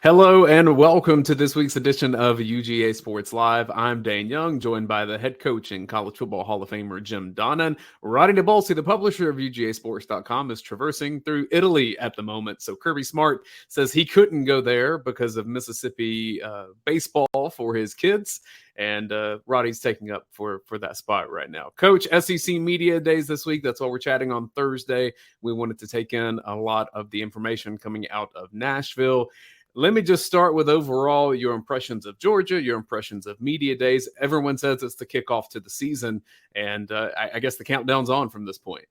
Hello and welcome to this week's edition of UGASports Live. I'm Dayne Young, joined by the head coach and College Football Hall of Famer Jim Donnan. Roddy DeBolsi, the publisher of UGAsports.com, is traversing through Italy at the moment. So Kirby Smart says he couldn't go there because of Mississippi baseball for his kids. And Roddy's taking up for that spot right now. Coach, SEC Media Days this week. That's why we're chatting on Thursday. We wanted to take in a lot of the information coming out of Nashville. Let me just start with overall your impressions of Georgia, your impressions of Media Days. Everyone says it's the kickoff to the season, and I guess the countdown's on from this point.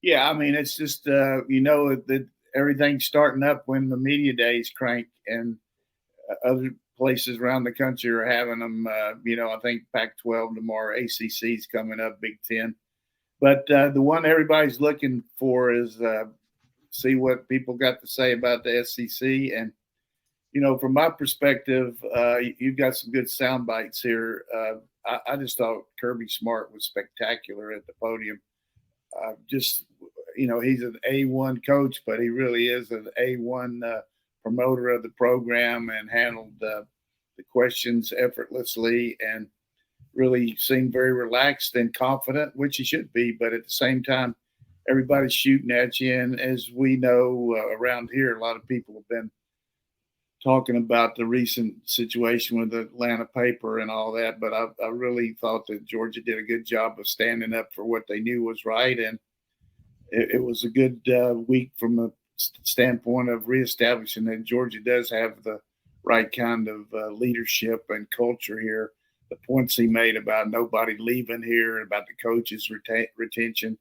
Yeah, I mean, it's just, that everything's starting up when the Media Days crank, and other places around the country are having them. I think Pac-12 tomorrow, ACC's coming up, Big Ten. But the one everybody's looking for is see what people got to say about the SEC. And, from my perspective, you've got some good sound bites here. I just thought Kirby Smart was spectacular at the podium. He's an A1 coach, but he really is an A1 promoter of the program, and handled the questions effortlessly and really seemed very relaxed and confident, which he should be. But at the same time, everybody's shooting at you. And as we know around here, a lot of people have been talking about the recent situation with the Atlanta paper and all that. But I really thought that Georgia did a good job of standing up for what they knew was right. And it was a good week from a standpoint of reestablishing that Georgia does have the right kind of leadership and culture here. The points he made about nobody leaving here, about the coaches' retention.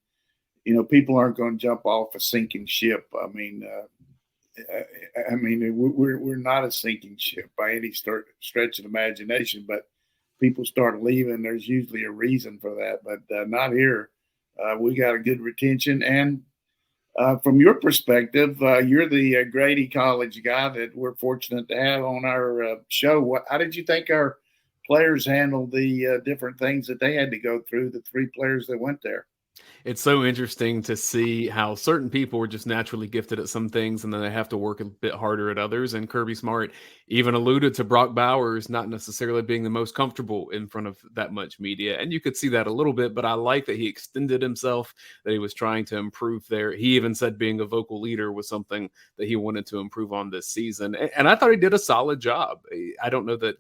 People aren't going to jump off a sinking ship. We're not a sinking ship by any stretch of imagination, but people start leaving. There's usually a reason for that, but not here. We got a good retention. And from your perspective, you're the Grady College guy that we're fortunate to have on our show. How did you think our players handled the different things that they had to go through, the three players that went there? It's so interesting to see how certain people are just naturally gifted at some things, and then they have to work a bit harder at others. And Kirby Smart even alluded to Brock Bowers not necessarily being the most comfortable in front of that much media. And you could see that a little bit, but I like that he extended himself, that he was trying to improve there. He even said being a vocal leader was something that he wanted to improve on this season. And I thought he did a solid job. I don't know that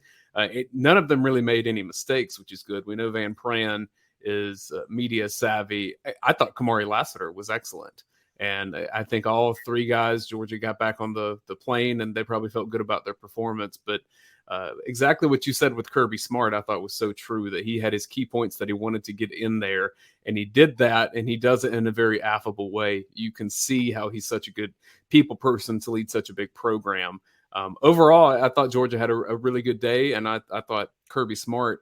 none of them really made any mistakes, which is good. We know Van Pran is media savvy. I thought Kamari Lassiter was excellent. And I think all three guys, Georgia got back on the plane, and they probably felt good about their performance. But exactly what you said with Kirby Smart, I thought was so true, that he had his key points that he wanted to get in there, and he did that, and he does it in a very affable way. You can see how he's such a good people person to lead such a big program. Overall, I thought Georgia had a really good day, and I thought Kirby Smart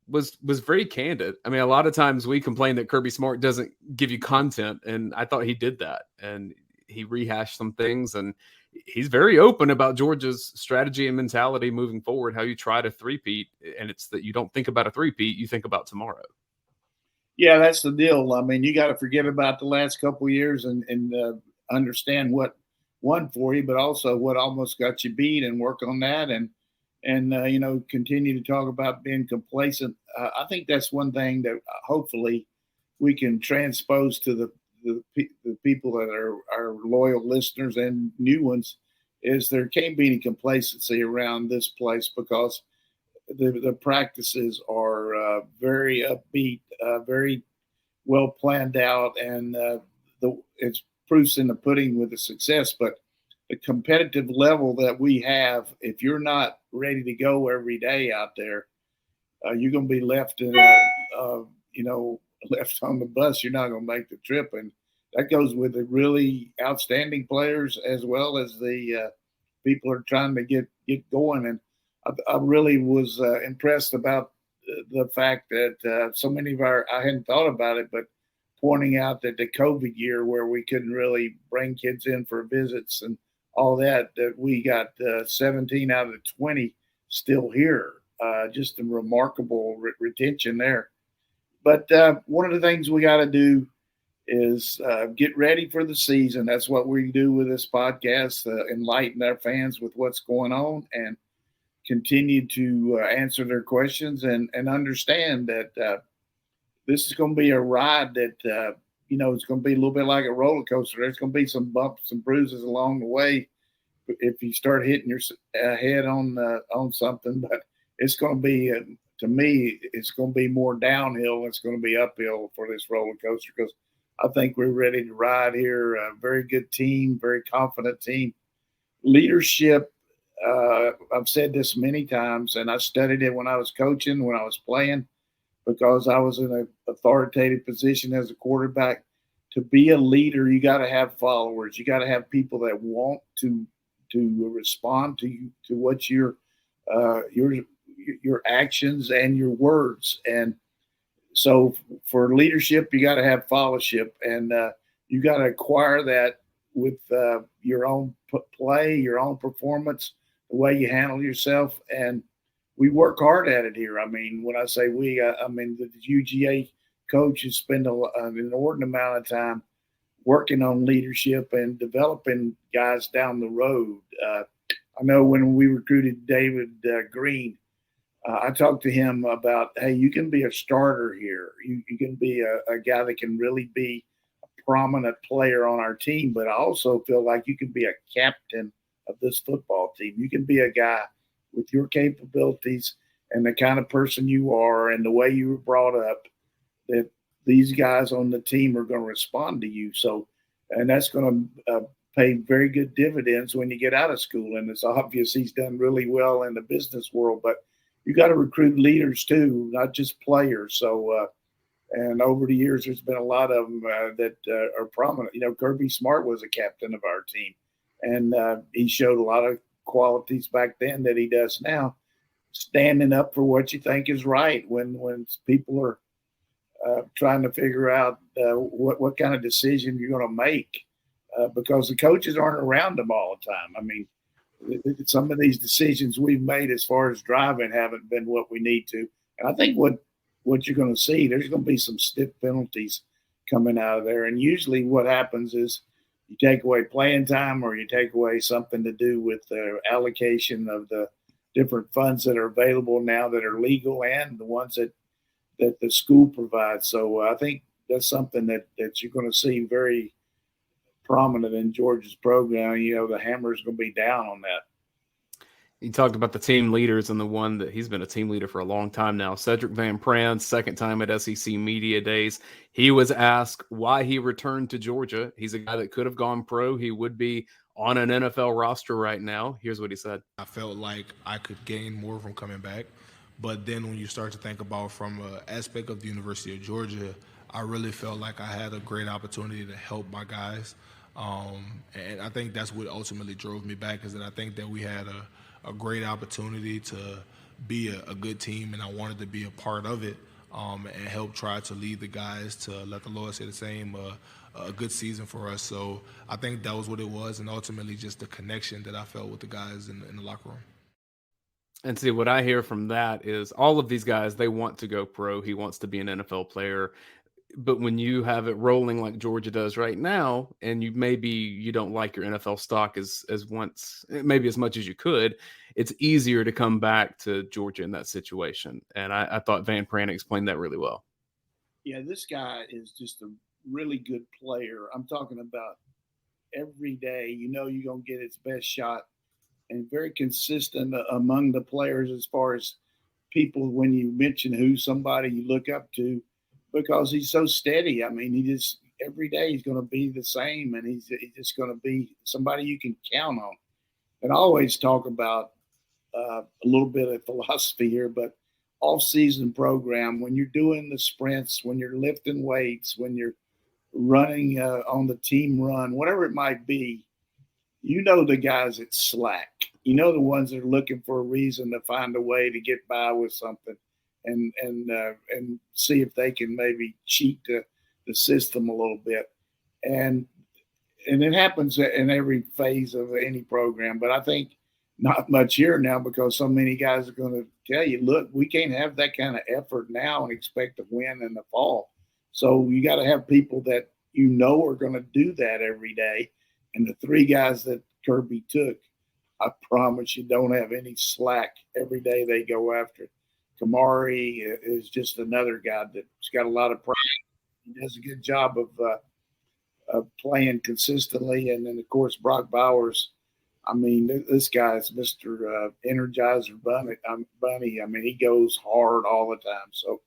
was very candid. I mean, a lot of times we complain that Kirby Smart doesn't give you content, and I thought he did that, and he rehashed some things, and he's very open about Georgia's strategy and mentality moving forward, how you try to three-peat, and it's that you don't think about a three-peat, you think about tomorrow. Yeah, that's the deal. I mean, you got to forget about the last couple of years and understand what won for you, but also what almost got you beat, and work on that, and continue to talk about being complacent. I think that's one thing that hopefully we can transpose to the people that are our loyal listeners and new ones, is there can't be any complacency around this place, because the practices are very upbeat, very well planned out, and it's proofs in the pudding with the success. But the competitive level that we have, if you're not ready to go every day out there, you're going to be left left on the bus. You're not going to make the trip. And that goes with the really outstanding players as well as the people who are trying to get going. And I really was impressed about the fact that so many of I hadn't thought about it, but pointing out that the COVID year where we couldn't really bring kids in for visits and all that we got 17 out of the 20 still here. Just a remarkable retention there. But one of the things we got to do is get ready for the season. That's what we do with this podcast, enlighten our fans with what's going on and continue to answer their questions and understand that this is going to be a ride that, it's going to be a little bit like a roller coaster. There's going to be some bumps and bruises along the way if you start hitting your head on something. But it's going to be, to me, it's going to be more downhill. It's going to be uphill for this roller coaster because I think we're ready to ride here. A very good team, very confident team. Leadership, I've said this many times, and I studied it when I was coaching, when I was playing, because I was in an authoritative position as a quarterback. To be a leader, you got to have followers. You got to have people that want to respond to you, to what your actions and your words. And so for leadership, you got to have followership, and you got to acquire that with your own play, your own performance, the way you handle yourself. And we work hard at it here. I mean, when I say we, I mean the UGA coaches spend an inordinate amount of time working on leadership and developing guys down the road. I know when we recruited David Green, I talked to him about, hey, you can be a starter here. You can be a guy that can really be a prominent player on our team, but I also feel like you can be a captain of this football team. You can be a guy with your capabilities and the kind of person you are and the way you were brought up, that these guys on the team are going to respond to you. So, and that's going to pay very good dividends when you get out of school. And it's obvious he's done really well in the business world, but you got to recruit leaders too, not just players. So, and over the years, there's been a lot of them that are prominent. Kirby Smart was a captain of our team, and he showed a lot of qualities back then that he does now, standing up for what you think is right when people are trying to figure out what kind of decision you're going to make, because the coaches aren't around them all the time. I mean, some of these decisions we've made as far as driving haven't been what we need to. And I think what you're going to see, there's going to be some stiff penalties coming out of there. And usually what happens is you take away playing time or you take away something to do with the allocation of the different funds that are available now that are legal and the ones that the school provides. So I think that's something that you're going to see very prominent in Georgia's program. The hammer is going to be down on that. You talked about the team leaders, and the one that he's been a team leader for a long time now, Sedrick Van Pran, second time at SEC Media Days. He was asked why he returned to Georgia. He's a guy that could have gone pro. He would be on an NFL roster right now. Here's what he said. I felt like I could gain more from coming back. But then when you start to think about from an aspect of the University of Georgia, I really felt like I had a great opportunity to help my guys. And I think that's what ultimately drove me back, is that I think that we had a great opportunity to be a good team, and I wanted to be a part of it and help try to lead the guys to let the Lord say the same, a good season for us. So I think that was what it was, and ultimately just the connection that I felt with the guys in the locker room. And see, what I hear from that is all of these guys, they want to go pro. He wants to be an NFL player. But when you have it rolling like Georgia does right now, and you don't like your NFL stock as once, maybe as much as you could, it's easier to come back to Georgia in that situation. And I thought Van Pran explained that really well. Yeah, this guy is just a really good player. I'm talking about every day, you're going to get his best shot, and very consistent among the players as far as people, when you mention who's somebody you look up to, because he's so steady. I mean, he just every day he's going to be the same, and he's just going to be somebody you can count on. And I always talk about a little bit of philosophy here, but off-season program, when you're doing the sprints, when you're lifting weights, when you're running on the team run, whatever it might be, the guys that slack. The ones that are looking for a reason to find a way to get by with something, and see if they can maybe cheat the system a little bit. And and it happens in every phase of any program, but I think not much here now because so many guys are going to tell you, look, we can't have that kind of effort now and expect to win in the fall. So you got to have people that are going to do that every day. And the 3 guys that Kirby took, I promise you don't have any slack every day they go after it. Kamari is just another guy that's got a lot of pride. He does a good job of playing consistently. And then, of course, Brock Bowers. I mean, this guy is Mr. Energizer Bunny. I mean, he goes hard all the time. So,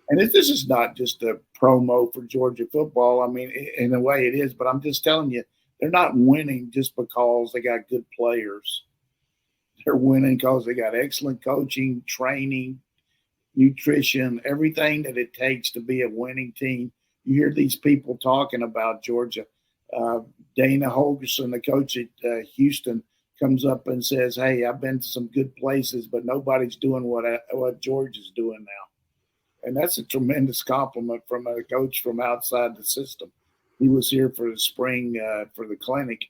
and this is not just a promo for Georgia football. I mean, in a way it is, but I'm just telling you, they're not winning just because they got good players. They're winning because they got excellent coaching, training, nutrition, everything that it takes to be a winning team. You hear these people talking about Georgia. Dana Holgerson, the coach at Houston, comes up and says, hey, I've been to some good places, but nobody's doing what Georgia's doing now. And that's a tremendous compliment from a coach from outside the system. He was here for the spring for the clinic.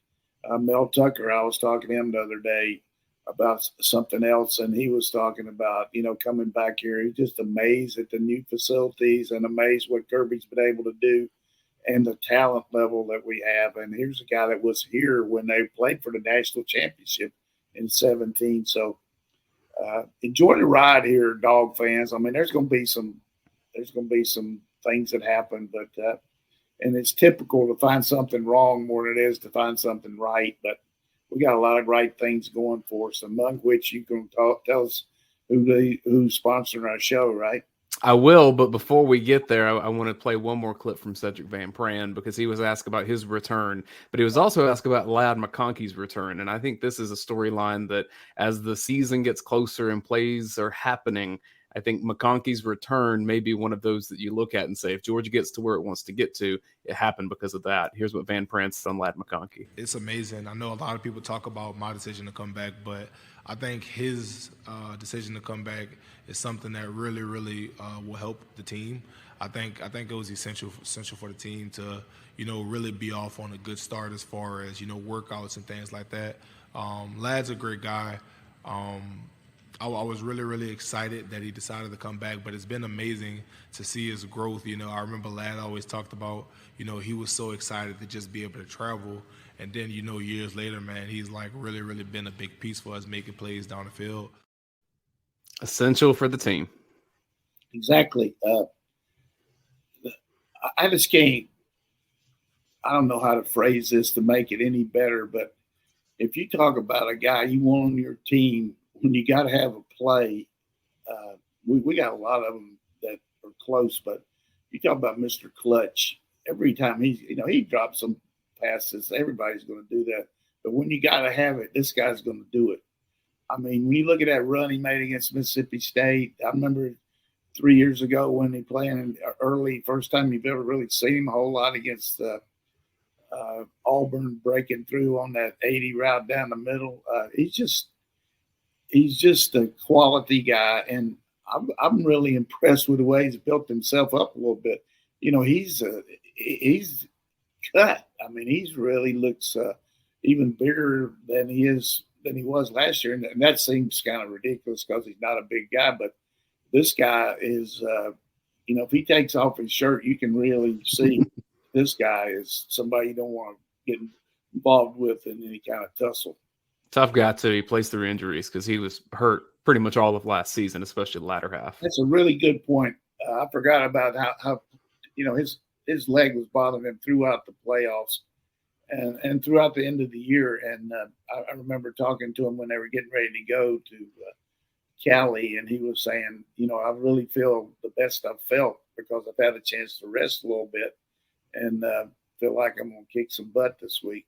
Mel Tucker, I was talking to him the other day about something else, and he was talking about, coming back here. He's just amazed at the new facilities and amazed what Kirby's been able to do and the talent level that we have. And here's a guy that was here when they played for the national championship in 2017. So enjoy the ride here, Dog fans. I mean, there's going to be some things that happen, but and it's typical to find something wrong more than it is to find something right. But we got a lot of right things going for us, among which you can tell us who's sponsoring our show, right? I will, but before we get there, I want to play one more clip from Sedrick Van Pran because he was asked about his return, but he was also asked about Ladd McConkey's return. And I think this is a storyline that as the season gets closer and plays are happening, I think McConkey's return may be one of those that you look at and say, if Georgia gets to where it wants to get to, it happened because of that. Here's what Van Pran said on Ladd McConkey. It's amazing. I know a lot of people talk about my decision to come back, but I think his decision to come back is something that really, really will help the team. I think it was essential for the team to, really be off on a good start as far as, workouts and things like that. Ladd's a great guy. I was really, really excited that he decided to come back, but it's been amazing to see his growth. I remember Ladd always talked about, he was so excited to just be able to travel. And then, years later, man, he's like really, really been a big piece for us making plays down the field. Essential for the team. Exactly. I just can't, I don't know how to phrase this to make it any better, but if you talk about a guy you want on your team, when you got to have a play, we got a lot of them that are close, but you talk about Mr. Clutch. Every time he drops some passes, everybody's going to do that. But when you got to have it, this guy's going to do it. I mean, when you look at that run he made against Mississippi State, I remember 3 years ago when he played in early, first time you've ever really seen him a whole lot against Auburn, breaking through on that 80 route down the middle. He's just a quality guy, and I'm really impressed with the way he's built himself up a little bit. He's cut. I mean, he's really looks even bigger than he was last year, and that seems kind of ridiculous because he's not a big guy. But this guy is, if he takes off his shirt, you can really see this guy is somebody you don't want to get involved with in any kind of tussle. Tough guy, too. He plays through injuries because he was hurt pretty much all of last season, especially the latter half. That's a really good point. I forgot about how his leg was bothering him throughout the playoffs and throughout the end of the year. And I remember talking to him when they were getting ready to go to Cali, and he was saying, I really feel the best I've felt because I've had a chance to rest a little bit and feel like I'm going to kick some butt this week.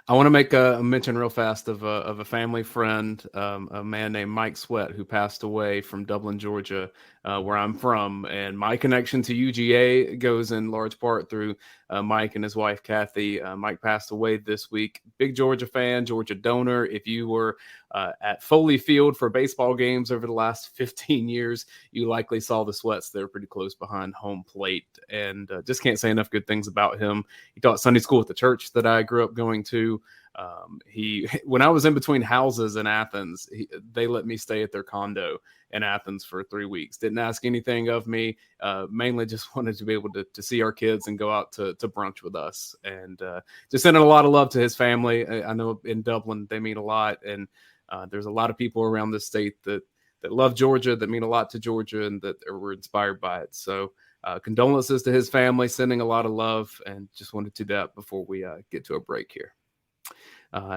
I want to make a mention real fast of a family friend, a man named Mike Sweat, who passed away from Dublin, Georgia, where I'm from. And my connection to UGA goes in large part through Mike and his wife, Kathy. Mike passed away this week. Big Georgia fan, Georgia donor. If you were at Foley Field for baseball games over the last 15 years, you likely saw the sweats there pretty close behind home plate. And just can't say enough good things about him. He taught Sunday school at the church that I grew up going to. When I was in between houses in Athens, they let me stay at their condo in Athens for 3 weeks. Didn't ask anything of me. Mainly just wanted to be able to see our kids and go out to brunch with us. And just sending a lot of love to his family. I know in Dublin they mean a lot, and there's a lot of people around this state that love Georgia, that mean a lot to Georgia, and that were inspired by it. So condolences to his family, sending a lot of love, and just wanted to do that before we get to a break here.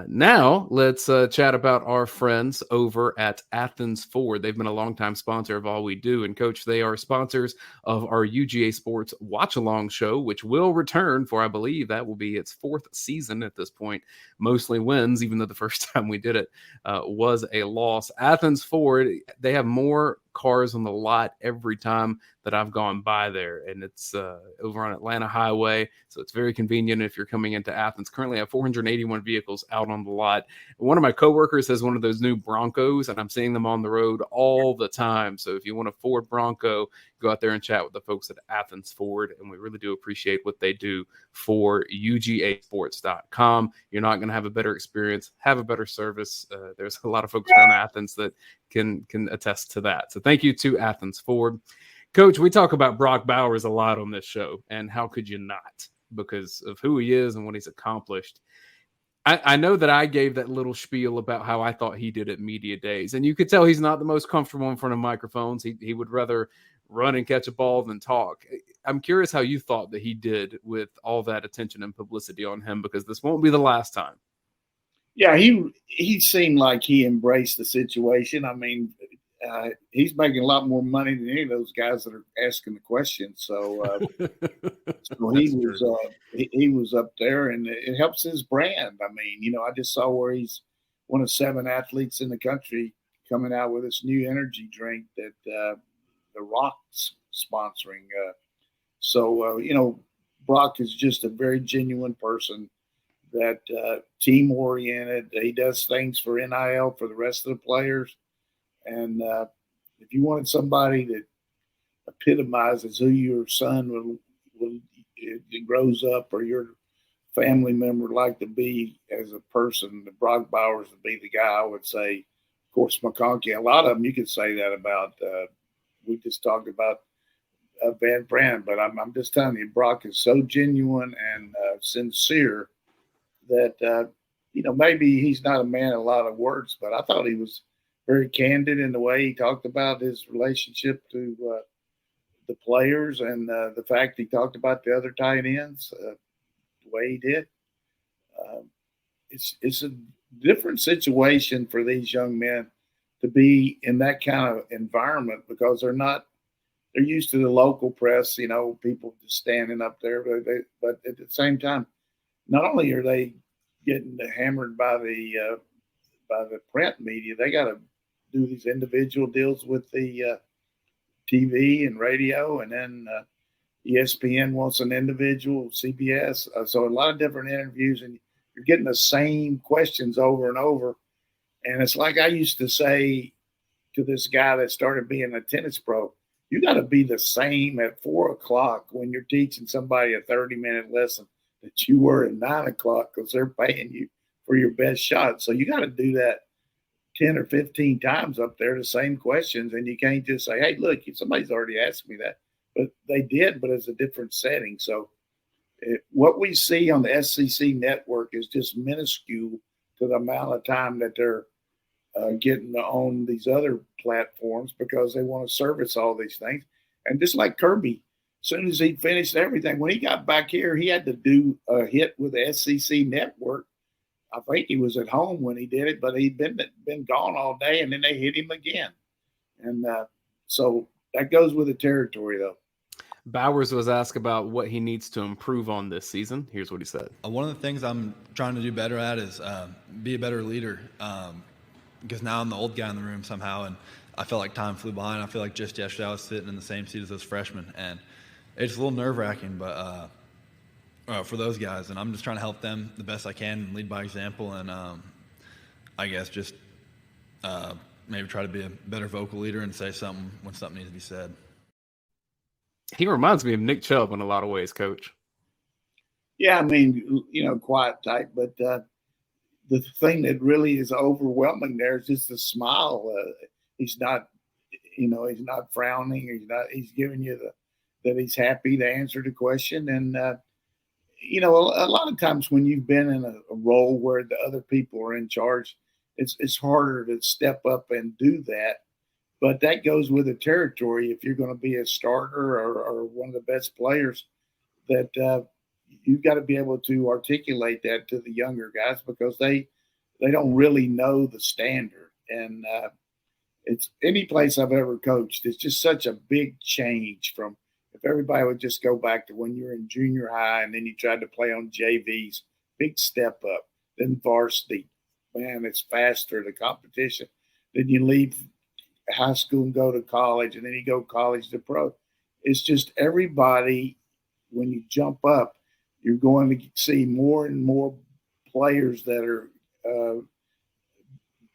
Now let's chat about our friends over at Athens Ford. They've been a longtime sponsor of all we do. And Coach, they are sponsors of our UGASports Watch Along show, which will return for, I believe that will be its 4th season at this point. Mostly wins, even though the first time we did it was a loss. Athens Ford, they have more cars on the lot every time that I've gone by there, and it's over on Atlanta Highway, so it's very convenient if you're coming into Athens. Currently I have 481 vehicles out on the lot. One of my coworkers has one of those new Broncos, and I'm seeing them on the road all the time. So if you want a Ford Bronco, go out there and chat with the folks at Athens Ford, and we really do appreciate what they do for UGAsports.com. You're not going to have a better experience, have a better service. There's a lot of folks around Athens that can attest to that. So thank you to Athens Ford. Coach, we talk about Brock Bowers a lot on this show, and how could you not, because of who he is and what he's accomplished. I know that I gave that little spiel about how I thought he did at media days, and you could tell he's not the most comfortable in front of microphones. He would rather run and catch a ball than talk. I'm curious how you thought that he did with all that attention and publicity on him, because this won't be the last time. Yeah, he seemed like he embraced the situation. I mean, he's making a lot more money than any of those guys that are asking the questions. So, so he was up there, and it helps his brand. I mean, I just saw where he's one of 7 athletes in the country coming out with this new energy drink that the Rock's sponsoring. So, Brock is just a very genuine person, that team oriented. He does things for NIL for the rest of the players. And if you wanted somebody that epitomizes who your son will grows up, or your family member would like to be as a person, the Brock Bowers would be the guy. I would say, of course, McConkey. A lot of them you could say that about. We just talked about Van Pran, but I'm just telling you, Brock is so genuine and sincere that maybe he's not a man of a lot of words, but I thought he was very candid in the way he talked about his relationship to the players, and the fact he talked about the other tight ends the way he did. It's a different situation for these young men to be in that kind of environment, because they're used to the local press, people just standing up there, but at the same time, not only are they getting hammered by the print media, they got to do these individual deals with the TV and radio, and then ESPN wants an individual, CBS. So a lot of different interviews, and you're getting the same questions over and over. And it's like I used to say to this guy that started being a tennis pro, you got to be the same at 4:00 when you're teaching somebody a 30-minute lesson that you were at 9:00, because they're paying you for your best shot. So you got to do that 10 or 15 times up there, the same questions. And you can't just say, hey, look, somebody's already asked me that. But they did, but it's a different setting. So what we see on the SEC network is just minuscule to the amount of time that they're getting to own these other platforms, because they want to service all these things. And just like Kirby, as soon as he finished everything, when he got back here, he had to do a hit with the SEC network. I think he was at home when he did it, but he'd been gone all day, and then they hit him again. And so that goes with the territory, though. Bowers was asked about what he needs to improve on this season. Here's what he said. One of the things I'm trying to do better at is be a better leader, because now I'm the old guy in the room somehow, and I felt like time flew by. And I feel like just yesterday I was sitting in the same seat as those freshmen, and it's a little nerve-wracking, but for those guys, and I'm just trying to help them the best I can and lead by example, and I guess just maybe try to be a better vocal leader and say something when something needs to be said. He reminds me of Nick Chubb in a lot of ways, Coach. Yeah, I mean, quiet type, but the thing that really is overwhelming there is just the smile. He's not, he's not frowning. He's giving you that he's happy to answer the question. And, a lot of times when you've been in a role where the other people are in charge, it's harder to step up and do that. But that goes with the territory. If you're going to be a starter or one of the best players, that you've got to be able to articulate that to the younger guys because they don't really know the standard. And it's any place I've ever coached. It's just such a big change from if everybody would just go back to when you were in junior high and then you tried to play on JVs, big step up, then varsity. Man, it's faster, the competition. Then you leave high school and go to college, and then you go college to pro. It's just everybody, when you jump up, you're going to see more and more players that are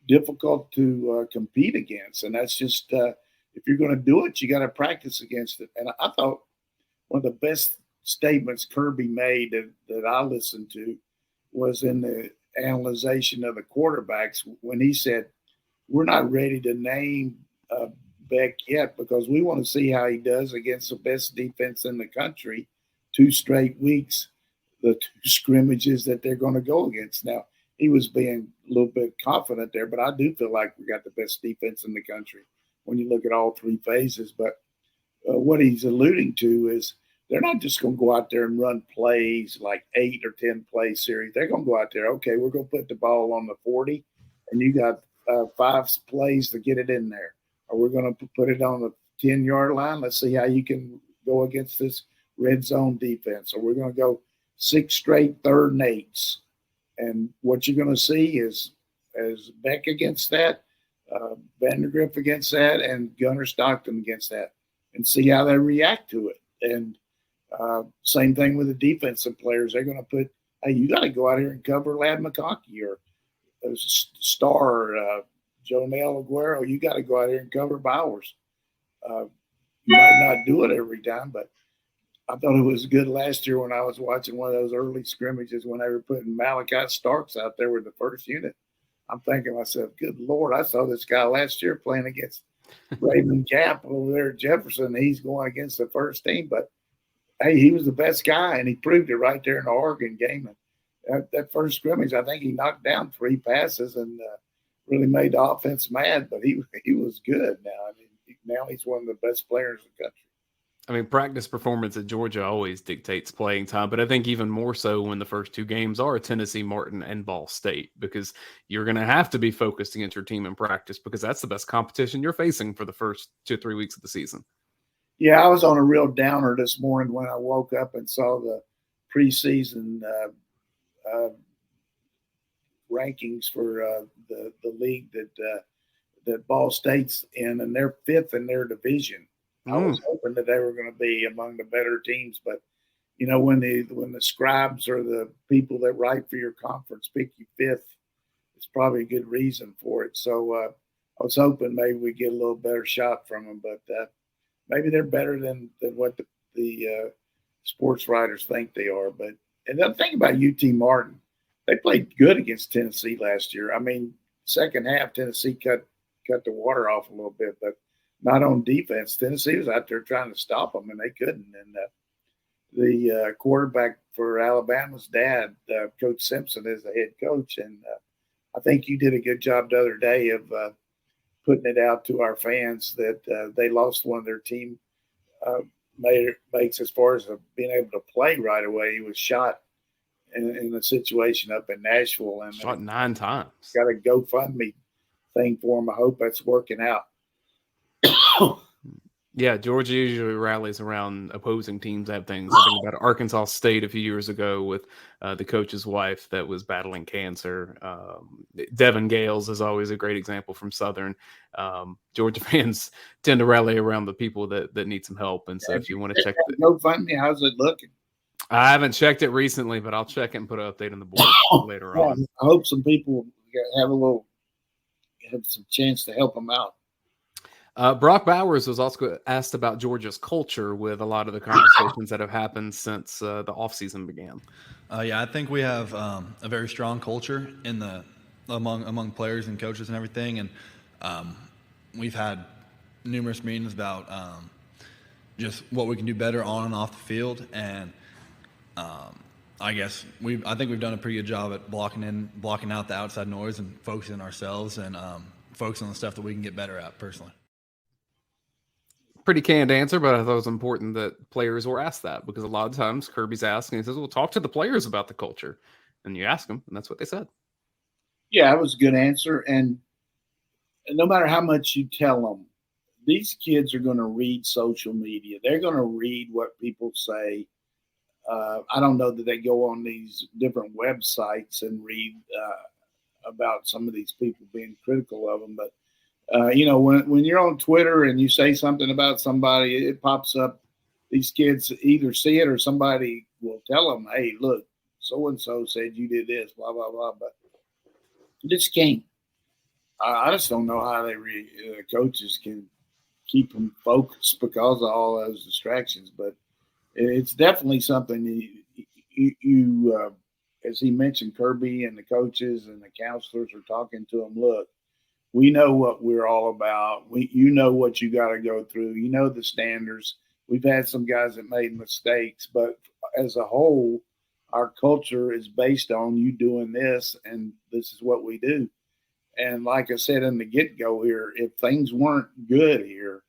difficult to compete against. And that's just, if you're going to do it, you got to practice against it. And I thought one of the best statements Kirby made that I listened to was in the analyzation of the quarterbacks when he said, we're not ready to name Beck yet because we want to see how he does against the best defense in the country 2 straight weeks, the 2 scrimmages that they're going to go against. Now, he was being a little bit confident there, but I do feel like we got the best defense in the country when you look at all 3 phases. But what he's alluding to is they're not just going to go out there and run plays like 8 or 10 play series. They're going to go out there, okay, we're going to put the ball on the 40, and you got 5 plays to get it in there. Or we're going to put it on the 10-yard line. Let's see how you can go against this red zone defense. Or we're going to go 6 straight 3rd and 8s. And what you're going to see is Beck against that, Vandergriff against that, and Gunnar Stockton against that, and see how they react to it. And same thing with the defensive players. They're going to put, hey, you got to go out here and cover Ladd McConkey or Star, Jonelle Aguero. You got to go out here and cover Bowers. You might not do it every time, but I thought it was good last year when I was watching one of those early scrimmages when they were putting Malachi Starks out there with the first unit. I'm thinking to myself, good Lord, I saw this guy last year playing against Raymond Gap over there at Jefferson. He's going against the first team, but hey, he was the best guy, and he proved it right there in the Oregon game. And that first scrimmage, I think he knocked down 3 passes and really made the offense mad, but he was good now. I mean, now he's one of the best players in the country. I mean, practice performance at Georgia always dictates playing time, but I think even more so when the first 2 games are Tennessee, Martin, and Ball State, because you're going to have to be focused against your team in practice because that's the best competition you're facing for the first 2 or 3 weeks of the season. Yeah, I was on a real downer this morning when I woke up and saw the preseason rankings for the league that Ball State's in, and they're 5th in their division. I was hoping that they were going to be among the better teams, but when the scribes or the people that write for your conference pick you 5th, it's probably a good reason for it. So I was hoping maybe we get a little better shot from them, but maybe they're better than what the sports writers think they are. But and the thing about UT Martin, they played good against Tennessee last year. I mean, second half Tennessee cut the water off a little bit, but not on defense. Tennessee was out there trying to stop them, and they couldn't. And the quarterback for Alabama's dad, Coach Simpson, is the head coach. And I think you did a good job the other day of putting it out to our fans that they lost one of their team mates as far as being able to play right away. He was shot in a situation up in Nashville. And shot 9 times. Got a GoFundMe thing for him. I hope that's working out. Yeah, Georgia usually rallies around opposing teams that have things. I think about Arkansas State a few years ago with the coach's wife that was battling cancer. Devin Gales is always a great example from Southern. Georgia fans tend to rally around the people that need some help. And so if you want to check GoFundMe, how's it looking? I haven't checked it recently, but I'll check it and put an update on the board later on. I hope some people have some chance to help them out. Brock Bowers was also asked about Georgia's culture with a lot of the conversations that have happened since the offseason began. Yeah, I think we have a very strong culture among players and coaches and everything, and we've had numerous meetings about just what we can do better on and off the field, and I think we've done a pretty good job at blocking out the outside noise and focusing on ourselves and focusing on the stuff that we can get better at personally. Pretty canned answer, but I thought it was important that players were asked that, because a lot of times Kirby's asking, he says, well, talk to the players about the culture. And you ask them, and that's what they said. Yeah, that was a good answer. And no matter how much you tell them, these kids are going to read social media. They're going to read what people say. I don't know that they go on these different websites and read about some of these people being critical of them, but when you're on Twitter and you say something about somebody, it pops up. These kids either see it or somebody will tell them, hey, look, so-and-so said you did this, blah, blah, blah. But this can't. I just don't know how coaches can keep them focused because of all those distractions. But it's definitely something you as he mentioned, Kirby and the coaches and the counselors are talking to them. Look, we know what we're all about. You know what you got to go through. You know the standards. We've had some guys that made mistakes, but as a whole, our culture is based on you doing this, and this is what we do. And like I said in the get-go here, if things weren't good here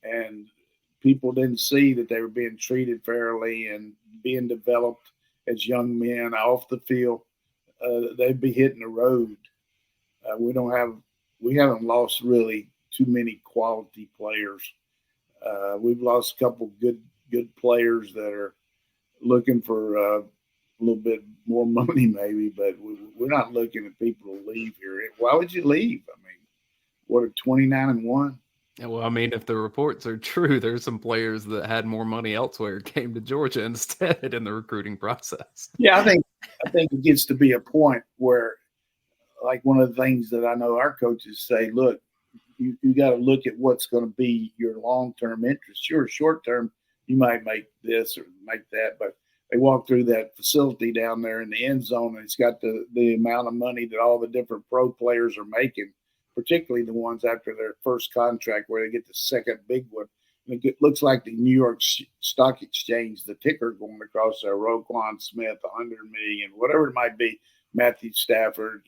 and people didn't see that they were being treated fairly and being developed as young men off the field, they'd be hitting the road. We haven't lost really too many quality players. We've lost a couple good players that are looking for a little bit more money maybe, but we're not looking at people to leave here. Why would you leave? I mean, what are 29-1? Yeah, well, I mean, if the reports are true, there's some players that had more money elsewhere came to Georgia instead in the recruiting process. Yeah, I think it gets to be a point where, like one of the things that I know our coaches say, look, you got to look at what's going to be your long-term interest. Sure, short-term, you might make this or make that, but they walk through that facility down there in the end zone, and it's got the amount of money that all the different pro players are making, particularly the ones after their first contract where they get the second big one. And it looks like the New York Stock Exchange, the ticker going across there, Roquan Smith, $100 million, whatever it might be, Matthew Stafford,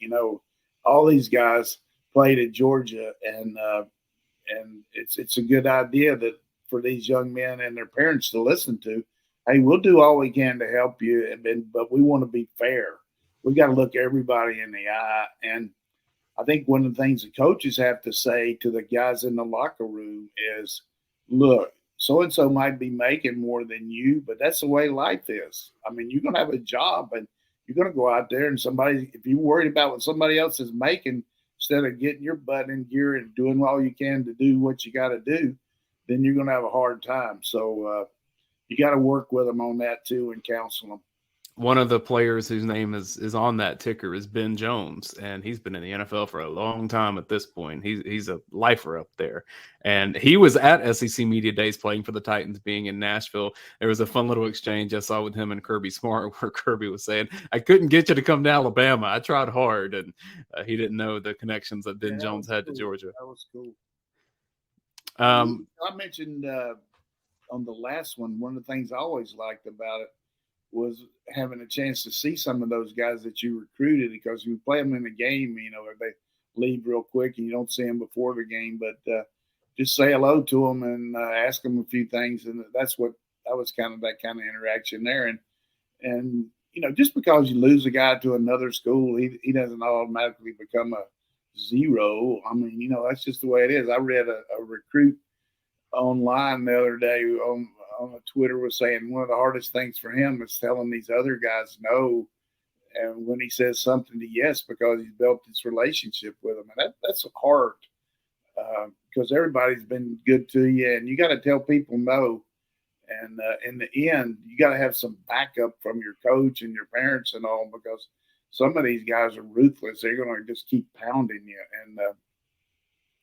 all these guys played at Georgia, and it's a good idea that for these young men and their parents to listen to, hey, we'll do all we can to help you, but we want to be fair. We got to look everybody in the eye. And I think one of the things the coaches have to say to the guys in the locker room is, look, so-and-so might be making more than you, but that's the way life is. I mean, you're going to have a job, and you're going to go out there and if you're worried about what somebody else is making, instead of getting your butt in gear and doing all you can to do what you got to do, then you're going to have a hard time. So you got to work with them on that too and counsel them. One of the players whose name is on that ticker is Ben Jones, and he's been in the NFL for a long time at this point. He's a lifer up there, and he was at SEC Media Days playing for the Titans, being in Nashville. There was a fun little exchange I saw with him and Kirby Smart, where Kirby was saying, "I couldn't get you to come to Alabama. I tried hard," and he didn't know the connections that Ben Jones had to Georgia. That was cool. I mentioned on the last one of the things I always liked about it was having a chance to see some of those guys that you recruited, because you play them in the game, they leave real quick and you don't see them before the game, but just say hello to them and ask them a few things. And that was kind of that kind of interaction there. And just because you lose a guy to another school, he doesn't automatically become a zero. I mean, that's just the way it is. I read a recruit online the other day on Twitter was saying one of the hardest things for him is telling these other guys no, and when he says something to yes, because he's built this relationship with them, and that's hard because everybody's been good to you, and you got to tell people no. And in the end, you got to have some backup from your coach and your parents and all, because some of these guys are ruthless. They're going to just keep pounding you, and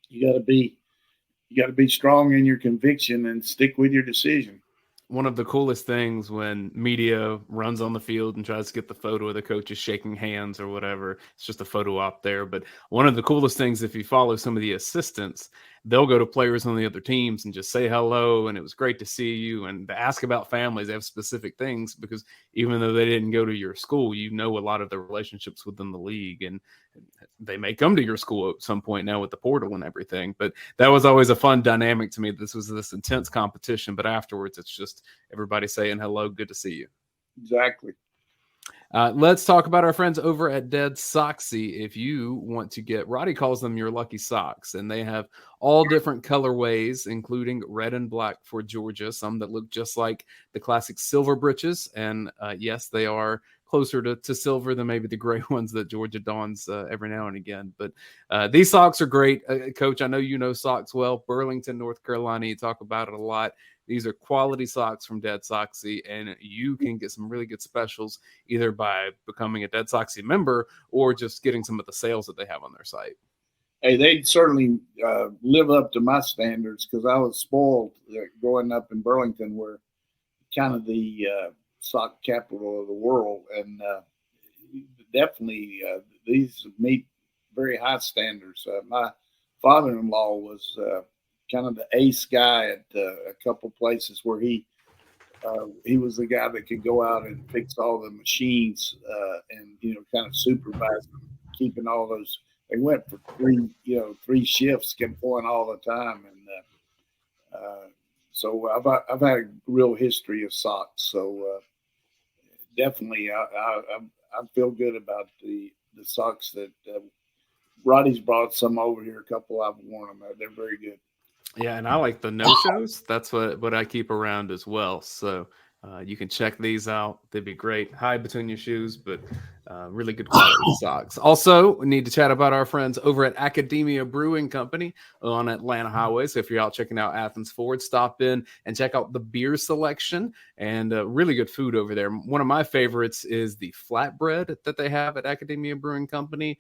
you got to be strong in your conviction and stick with your decision. One of the coolest things when media runs on the field and tries to get the photo of the coaches shaking hands or whatever, it's just a photo op there. But one of the coolest things, if you follow some of the assistants, they'll go to players on the other teams and just say hello, and it was great to see you, and to ask about families. They have specific things because even though they didn't go to your school, you know a lot of the relationships within the league, and they may come to your school at some point now with the portal and everything. But that was always a fun dynamic to me. This was this intense competition, but afterwards it's just everybody saying hello, good to see you. Exactly. Let's talk about our friends over at Dead Soxy. If you want to get, Roddy calls them your lucky socks, and they have all different colorways, including red and black for Georgia, some that look just like the classic silver britches. And yes, they are closer to silver than maybe the gray ones that Georgia dons every now and again. But these socks are great. Coach, I know you know socks well. Burlington, North Carolina, you talk about it a lot. These are quality socks from Dead Soxy, and you can get some really good specials either by becoming a Dead Soxy member or just getting some of the sales that they have on their site. Hey, they certainly live up to my standards, because I was spoiled growing up in Burlington, where kind of the sock capital of the world, and definitely these meet very high standards. My father-in-law was kind of the ace guy at a couple places where he was the guy that could go out and fix all the machines and kind of supervise them, keeping all those. They went for three shifts, kept going all the time, and so I've had a real history of socks. So definitely, I feel good about the socks that Roddy's brought some over here. A couple I've worn them. They're very good. Yeah, and I like the no-shows. That's what I keep around as well. So you can check these out. They'd be great. Hide between your shoes, but really good quality socks. Also, we need to chat about our friends over at Academia Brewing Company on Atlanta Highway. So if you're out checking out Athens Ford, stop in and check out the beer selection and really good food over there. One of my favorites is the flatbread that they have at Academia Brewing Company.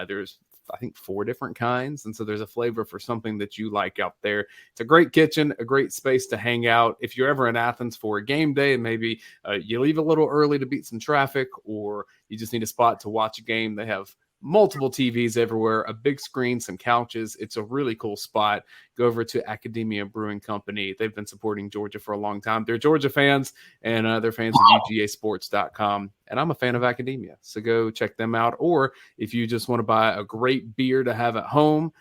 There's I think 4 different kinds. And so there's a flavor for something that you like out there. It's a great kitchen, a great space to hang out. If you're ever in Athens for a game day and maybe you leave a little early to beat some traffic, or you just need a spot to watch a game, they have multiple TVs everywhere, a big screen, some couches. It's a really cool spot. Go over to Academia Brewing Company. They've been supporting Georgia for a long time. They're Georgia fans, and they're fans of UGASports.com. And I'm a fan of Academia, so go check them out. Or if you just want to buy a great beer to have at home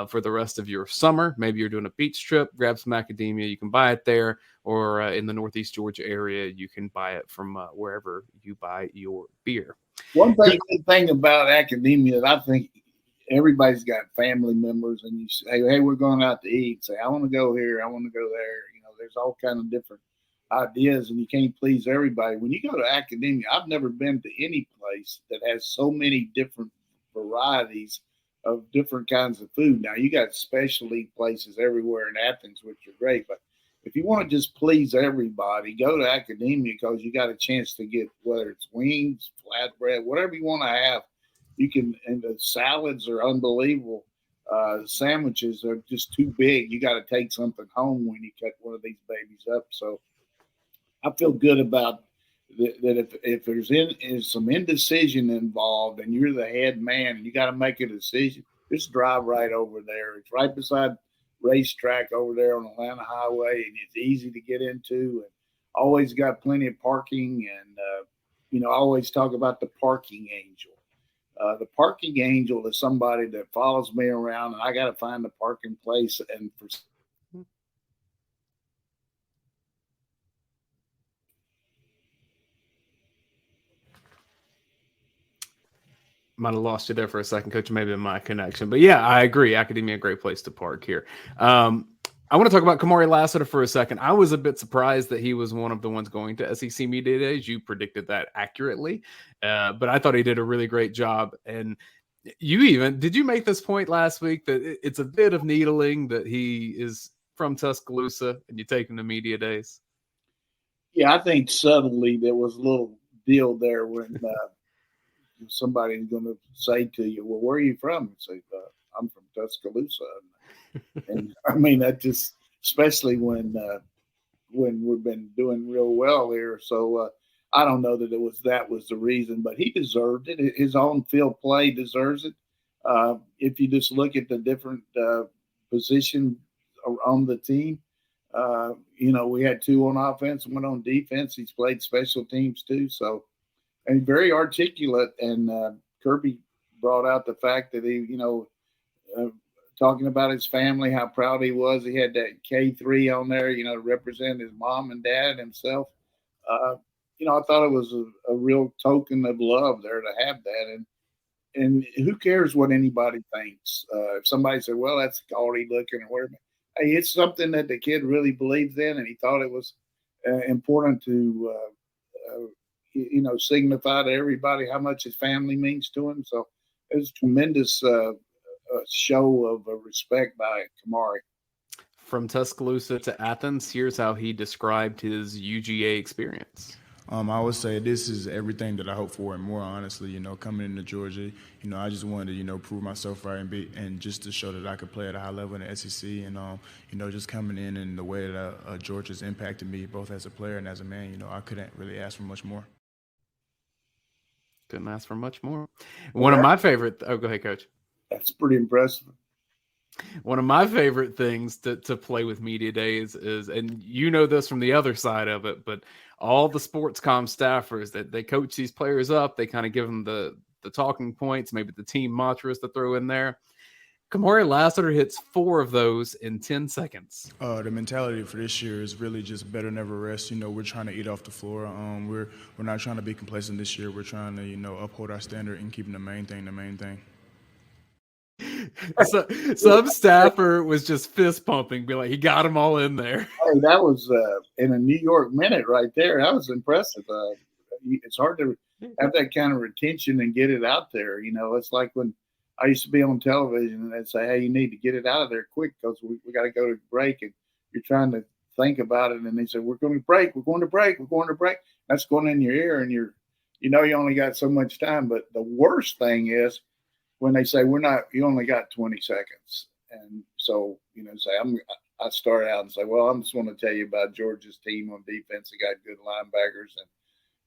for the rest of your summer, maybe you're doing a beach trip, grab some Academia. You can buy it there, or in the Northeast Georgia area, you can buy it from wherever you buy your beer. One thing about Academia that I think everybody's got family members, and you say, hey, we're going out to eat. Say, I want to go here. I want to go there. There's all kind of different ideas, and you can't please everybody. When you go to Academia, I've never been to any place that has so many different varieties of different kinds of food. Now, you got specialty places everywhere in Athens, which are great, but if you want to just please everybody, go to Academia, because you got a chance to get, whether it's wings, flatbread, whatever you want to have. You can, and the salads are unbelievable. Sandwiches are just too big. You got to take something home when you cut one of these babies up. So I feel good about that. If there's some indecision involved and you're the head man and you got to make a decision, just drive right over there. It's right beside racetrack over there on Atlanta Highway, and it's easy to get into, and always got plenty of parking. And I always talk about the parking angel. The parking angel is somebody that follows me around, and I got to find the parking place. And for might have lost you there for a second, Coach. Maybe my connection, but yeah, I agree. Academia, a great place to park here. I want to talk about Kamari Lassiter for a second. I was a bit surprised that he was one of the ones going to SEC Media Days. You predicted that accurately, but I thought he did a really great job. And did you make this point last week that it's a bit of needling that he is from Tuscaloosa and you take him to Media Days? Yeah, I think subtly there was a little deal there when somebody's going to say to you, "Well, where are you from?" And say, "I'm from Tuscaloosa." And I mean that just, especially when we've been doing real well here. So I don't know that was the reason, but he deserved it. His own field play deserves it. If you just look at the different position on the team, we had two on offense, one on defense. He's played special teams too. So, and very articulate. And Kirby brought out the fact that he, uh, talking about his family, how proud he was. He had that K3 on there, to represent his mom and dad and himself. Uh, I thought it was a real token of love there to have that. And who cares what anybody thinks? If somebody said, "Well, that's gaudy looking," or whatever, hey, it's something that the kid really believes in, and he thought it was important to, signify to everybody how much his family means to him. So it was a tremendous show of respect by Kamari. From Tuscaloosa to Athens, here's how he described his UGA experience. I would say this is everything that I hope for and more, honestly, coming into Georgia, I just wanted to, prove myself right and just to show that I could play at a high level in the SEC and, just coming in and the way that Georgia's impacted me both as a player and as a man, I couldn't really ask for much more. Couldn't ask for much more. One of my favorite, go ahead, Coach. That's pretty impressive. One of my favorite things to play with media days is, and you know this from the other side of it, but all the sports comm staffers that they coach these players up, they kind of give them the talking points, maybe the team mantras to throw in there. Kamari Lassiter hits 4 of those in 10 seconds. The mentality for this year is really just better never rest. We're trying to eat off the floor. We're not trying to be complacent this year. We're trying to, uphold our standard and keeping the main thing. So, some staffer was just fist pumping, be like, he got them all in there. Hey, that was in a New York minute right there. That was impressive. It's hard to have that kind of retention and get it out there. It's like when I used to be on television and they'd say, "Hey, you need to get it out of there quick because we got to go to break." And you're trying to think about it. And they say, "We're going to break. We're going to break. We're going to break." That's going in your ear and you only got so much time. But the worst thing is when they say you only got 20 seconds. And so, I start out and say, "Well, I'm just going to tell you about Georgia's team on defense. They got good linebackers."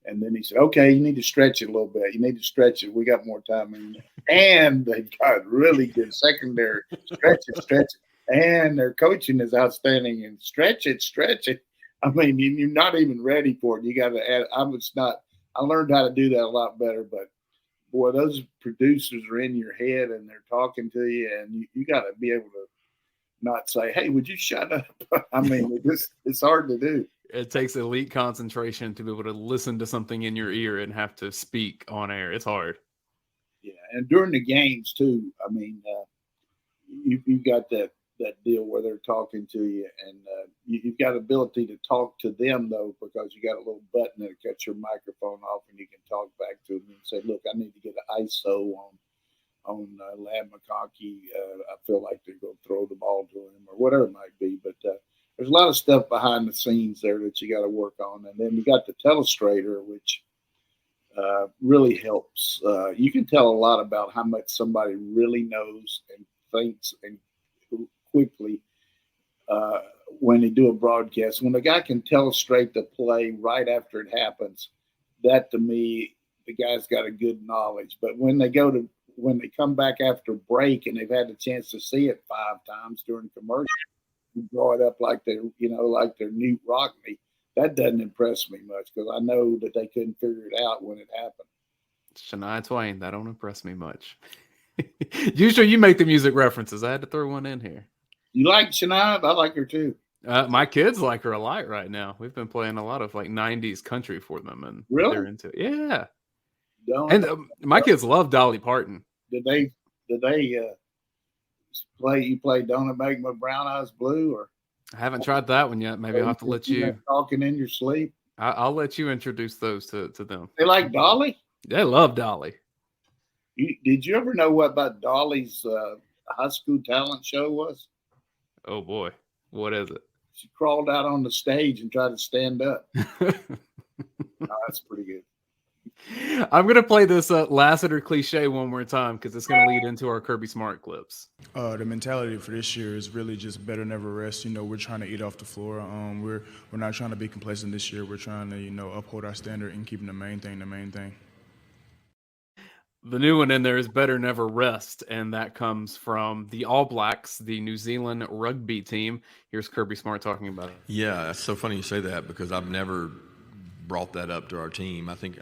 And then he said, "Okay, you need to stretch it a little bit. You need to stretch it. We got more time." And they got really good secondary. Stretch it. And their coaching is outstanding. And stretch it. I mean, you're not even ready for it. You got to add. I learned how to do that a lot better. But, boy, those producers are in your head and they're talking to you. And you got to be able to not say, "Hey, would you shut up?" I mean, it's hard to do. It takes elite concentration to be able to listen to something in your ear and have to speak on air. It's hard. Yeah, and during the games too. I mean, you've got that deal where they're talking to you, and you've got ability to talk to them though, because you got a little button that cuts your microphone off, and you can talk back to them and say, "Look, I need to get an ISO on Lad McConkey. I feel like they're going to throw the ball to him," or whatever it might be. But there's a lot of stuff behind the scenes there that you got to work on. And then you got the telestrator, which really helps. You can tell a lot about how much somebody really knows and thinks and quickly when they do a broadcast. When a guy can telestrate the play right after it happens, that to me, the guy's got a good knowledge. But when they come back after break and they've had a chance to see it 5 times during commercial, draw it up like they're Newt Rockney. That doesn't impress me much because I know that they couldn't figure it out when it happened. Shania Twain, that don't impress me much. Usually you make the music references. I had to throw one in here. You like Shania? I like her too. My kids like her a lot right now. We've been playing a lot of like 90s country for them, and really? They're into it. Yeah. My kids love Dolly Parton. Did they play "Don't It Make My Brown Eyes Blue"? Or I haven't tried that one yet. Maybe I'll have to let you talking in your sleep. I'll let you introduce those to them. They like Dolly. They love Dolly. Did you ever know what about Dolly's high school talent show was? Oh boy, what is it? She crawled out on the stage and tried to stand up. That's pretty good. I'm going to play this Lassiter cliche one more time because it's going to lead into our Kirby Smart clips. The mentality for this year is really just better never rest. We're trying to eat off the floor. We're not trying to be complacent this year. We're trying to, uphold our standard and keeping the main thing the main thing. The new one in there is better never rest, and that comes from the All Blacks, the New Zealand rugby team. Here's Kirby Smart talking about it. Yeah, that's so funny you say that because I've never brought that up to our team. I think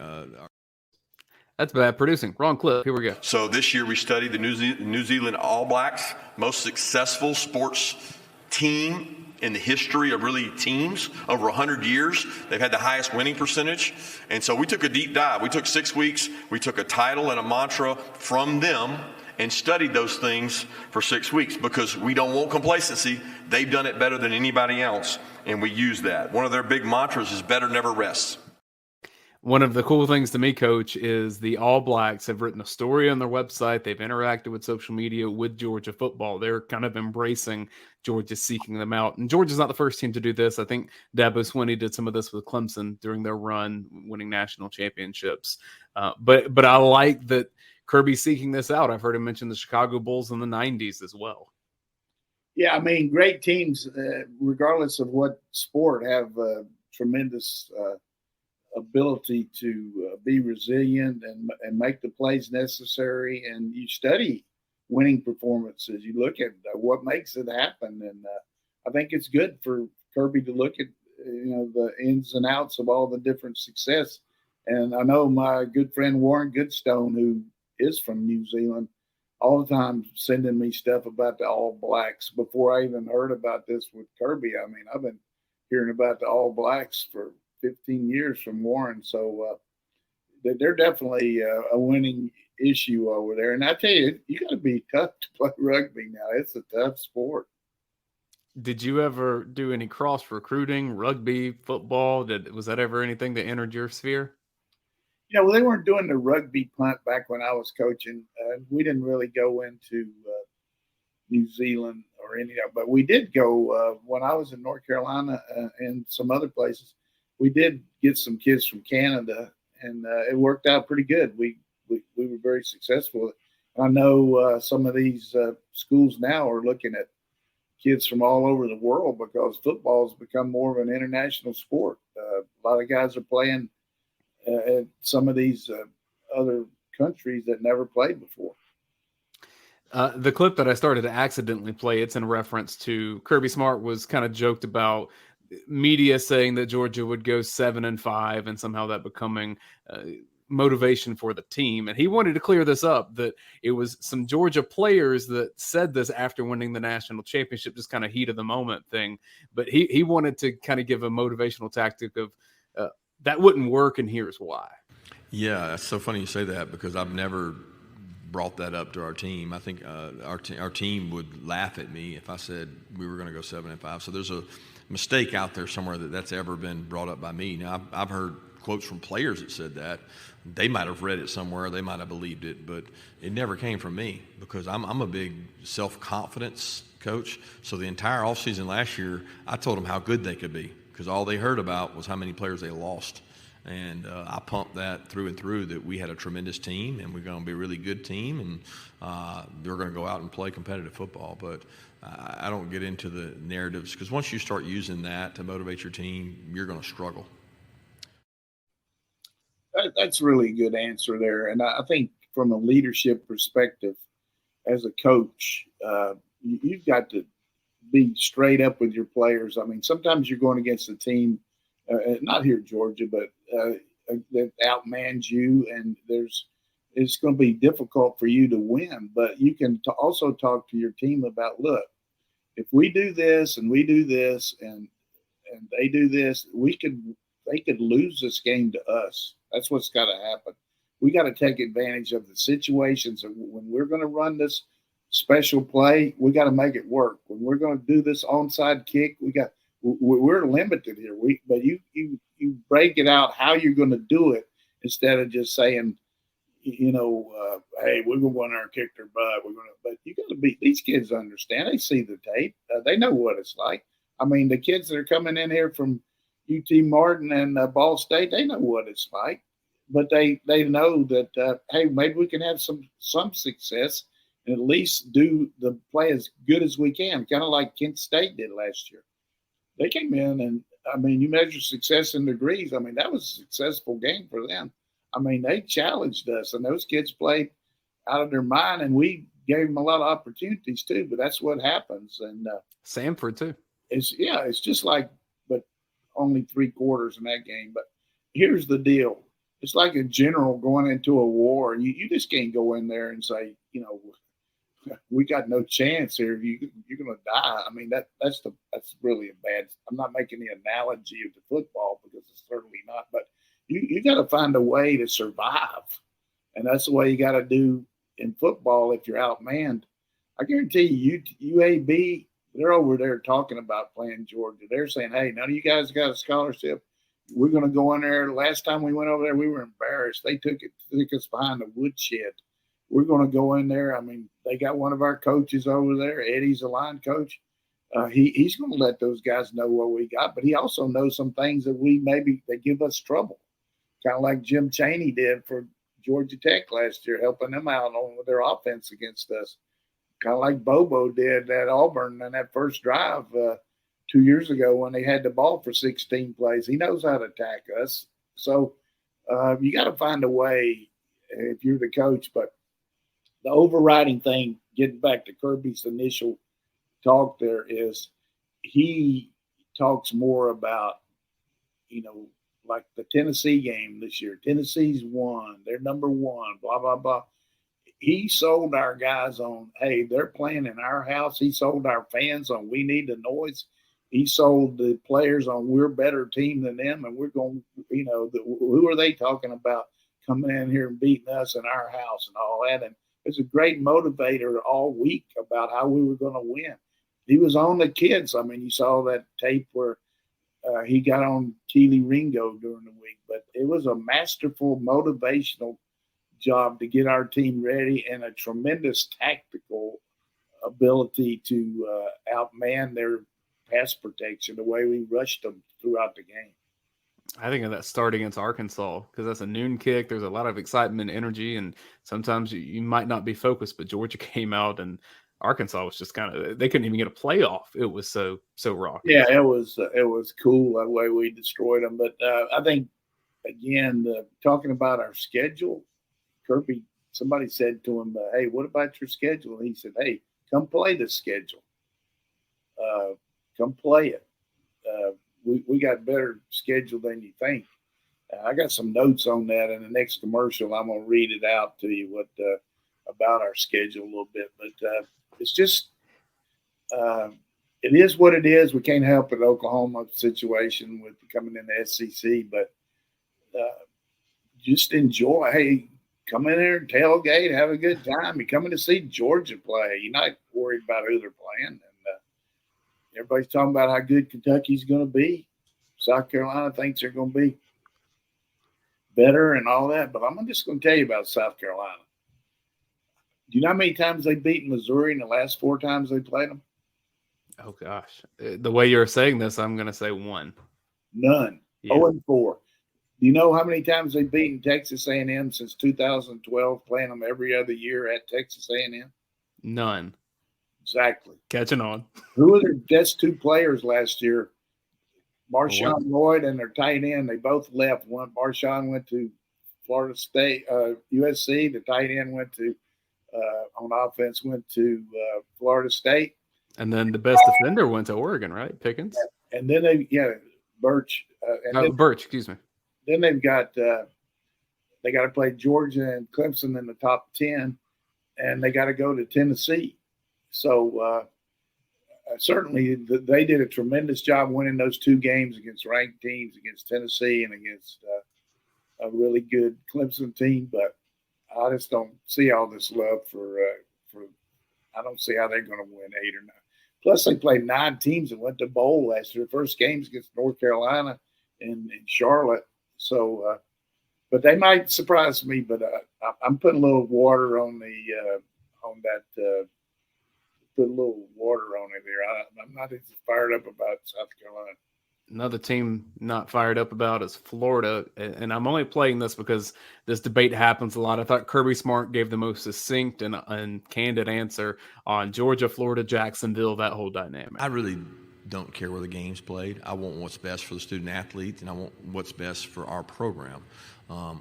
that's bad producing. Wrong clip. Here we go. So this year we studied the New Zealand All Blacks, most successful sports team in the history of really teams over 100 years. They've had the highest winning percentage. And so we took a deep dive. We took 6 weeks. We took a title and a mantra from them and studied those things for 6 weeks because we don't want complacency. They've done it better than anybody else, and we use that. One of their big mantras is better never rest. One of the cool things to me, Coach, is the All Blacks have written a story on their website. They've interacted with social media with Georgia football. They're kind of embracing Georgia, seeking them out. And Georgia's not the first team to do this. I think Dabo Swinney did some of this with Clemson during their run, winning national championships. But I like that Kirby's seeking this out. I've heard him mention the Chicago Bulls in the 90s as well. Yeah, I mean, great teams, regardless of what sport, have tremendous ability to be resilient and make the plays necessary. And you study winning performances. You look at what makes it happen. And I think it's good for Kirby to look at, the ins and outs of all the different success. And I know my good friend Warren Goodstone, who is from New Zealand, all the time sending me stuff about the All Blacks before I even heard about this with Kirby. I mean, I've been hearing about the All Blacks for 15 years from Warren. So they're definitely a winning issue over there. And I tell you, you got to be tough to play rugby now. It's a tough sport. Did you ever do any cross recruiting, rugby, football? Was that ever anything that entered your sphere? Well, they weren't doing the rugby punt back when I was coaching. We didn't really go into New Zealand or any of that, but we did go when I was in North Carolina and some other places. We did get some kids from Canada, and it worked out pretty good. We were very successful. I know some of these schools now are looking at kids from all over the world because football has become more of an international sport. A lot of guys are playing at some of these other countries that never played before. The clip that I started to accidentally play, it's in reference to Kirby Smart was kind of joked about media saying that Georgia would go 7-5 and somehow that becoming motivation for the team. And he wanted to clear this up, that it was some Georgia players that said this after winning the national championship, just kind of heat of the moment thing. But he wanted to kind of give a motivational tactic of that wouldn't work, and here's why. Yeah, that's so funny you say that because I've never brought that up to our team. I think our team would laugh at me if I said we were going to go 7-5. So there's a mistake out there somewhere that's ever been brought up by me. Now, I've heard quotes from players that said that. They might have read it somewhere. They might have believed it, but it never came from me because I'm a big self-confidence coach. So the entire offseason last year, I told them how good they could be because all they heard about was how many players they lost. And I pumped that through and through that we had a tremendous team and we're going to be a really good team and they're going to go out and play competitive football. But I don't get into the narratives because once you start using that to motivate your team, you're going to struggle. That's a really good answer there. And I think from a leadership perspective, as a coach, you've got to be straight up with your players. I mean, sometimes you're going against a team, not here in Georgia, but that outmans you, and it's going to be difficult for you to win. But you can also talk to your team about, look, if we do this and we do this and they do this, they could lose this game to us. That's what's got to happen. We got to take advantage of the situations. And when we're going to run this special play, we got to make it work. When we're going to do this onside kick, we're limited here. But you break it out how you're going to do it instead of just saying, hey, we're going to run our kick their butt. But you got to these kids understand. They see the tape. They know what it's like. I mean, the kids that are coming in here from UT Martin and Ball State, they know what it's like, but they know that hey, maybe we can have some success and at least play as good as we can, kind of like Kent State did last year. They came in and I mean, you measure success in degrees. I mean, that was a successful game for them. I mean, they challenged us, and those kids played out of their mind, and we gave them a lot of opportunities too. But that's what happens. And Samford too. It's just like, but only 3 quarters in that game. But here's the deal: it's like a general going into a war. You just can't go in there and say, we got no chance here. You're going to die. I mean, that's really a bad. I'm not making the analogy of the football because it's certainly not. But you got to find a way to survive, and that's the way you got to do in football if you're outmanned. I guarantee you, UAB, they're over there talking about playing Georgia. They're saying, hey, none of you guys got a scholarship. We're going to go in there. Last time we went over there, we were embarrassed. They took us behind the woodshed. We're going to go in there. I mean, they got one of our coaches over there. Eddie's a line coach. He's going to let those guys know what we got, but he also knows some things that they give us trouble, kind of like Jim Chaney did for Georgia Tech last year, helping them out on their offense against us, kind of like Bobo did at Auburn in that first drive 2 years ago when they had the ball for 16 plays. He knows how to attack us. So you got to find a way if you're the coach, but the overriding thing, getting back to Kirby's initial talk there, is he talks more about, like the Tennessee game this year. Tennessee's won. They're number 1, blah, blah, blah. He sold our guys on, hey, they're playing in our house. He sold our fans on we need the noise. He sold the players on we're a better team than them, and we're going, who are they talking about coming in here and beating us in our house and all that? And it's a great motivator all week about how we were going to win. He was on the kids. I mean, you saw that tape where he got on Keely Ringo during the week, but it was a masterful motivational job to get our team ready and a tremendous tactical ability to outman their pass protection the way we rushed them throughout the game. I think of that start against Arkansas because that's a noon kick. There's a lot of excitement, energy, and sometimes you might not be focused, but Georgia came out and Arkansas was just kind of, they couldn't even get a playoff. It was so rocky. Yeah, it was cool the way we destroyed them. But I think, again, talking about our schedule, Kirby, somebody said to him, hey, what about your schedule? And he said, hey, come play the schedule. Come play it. We got better schedule than you think. I got some notes on that in the next commercial. I'm going to read it out to you about our schedule a little bit. But it's just it is what it is. We can't help it, Oklahoma situation with coming in the SEC. But just enjoy. Hey, come in there and tailgate, have a good time. You're coming to see Georgia play. You're not worried about who they're playing. Everybody's talking about how good Kentucky's going to be. South Carolina thinks they're going to be better and all that. But I'm just going to tell you about South Carolina. Do you know how many times they've beaten Missouri in the last 4 times they played them? Oh, gosh. The way you're saying this, I'm going to say 1. None. Yeah. 0-4. Do you know how many times they've beaten Texas A&M since 2012, playing them every other year at Texas A&M? None. Exactly. Catching on. Who were their best 2 players last year? Marshawn Lloyd and their tight end. They both left. Marshawn went to Florida State, USC. The tight end went to, on offense, went to Florida State. And then the best defender went to Oregon, right? Pickens? And then Birch. Birch, excuse me. Then they've got they got to play Georgia and Clemson in the top 10, and they got to go to Tennessee. So certainly they did a tremendous job winning those 2 games against ranked teams, against Tennessee and against a really good Clemson team. But I just don't see all this love for I don't see how they're going to win 8 or 9. Plus, they played 9 teams that went to bowl last year. The first games against North Carolina and Charlotte. So, but they might surprise me. But I'm putting a little water on that put a little water on it there. I'm not as fired up about South Carolina. Another team not fired up about is Florida, and I'm only playing this because this debate happens a lot. I thought Kirby Smart gave the most succinct and candid answer on Georgia, Florida, Jacksonville, that whole dynamic. I really don't care where the game's played. I want what's best for the student athletes, and I want what's best for our program.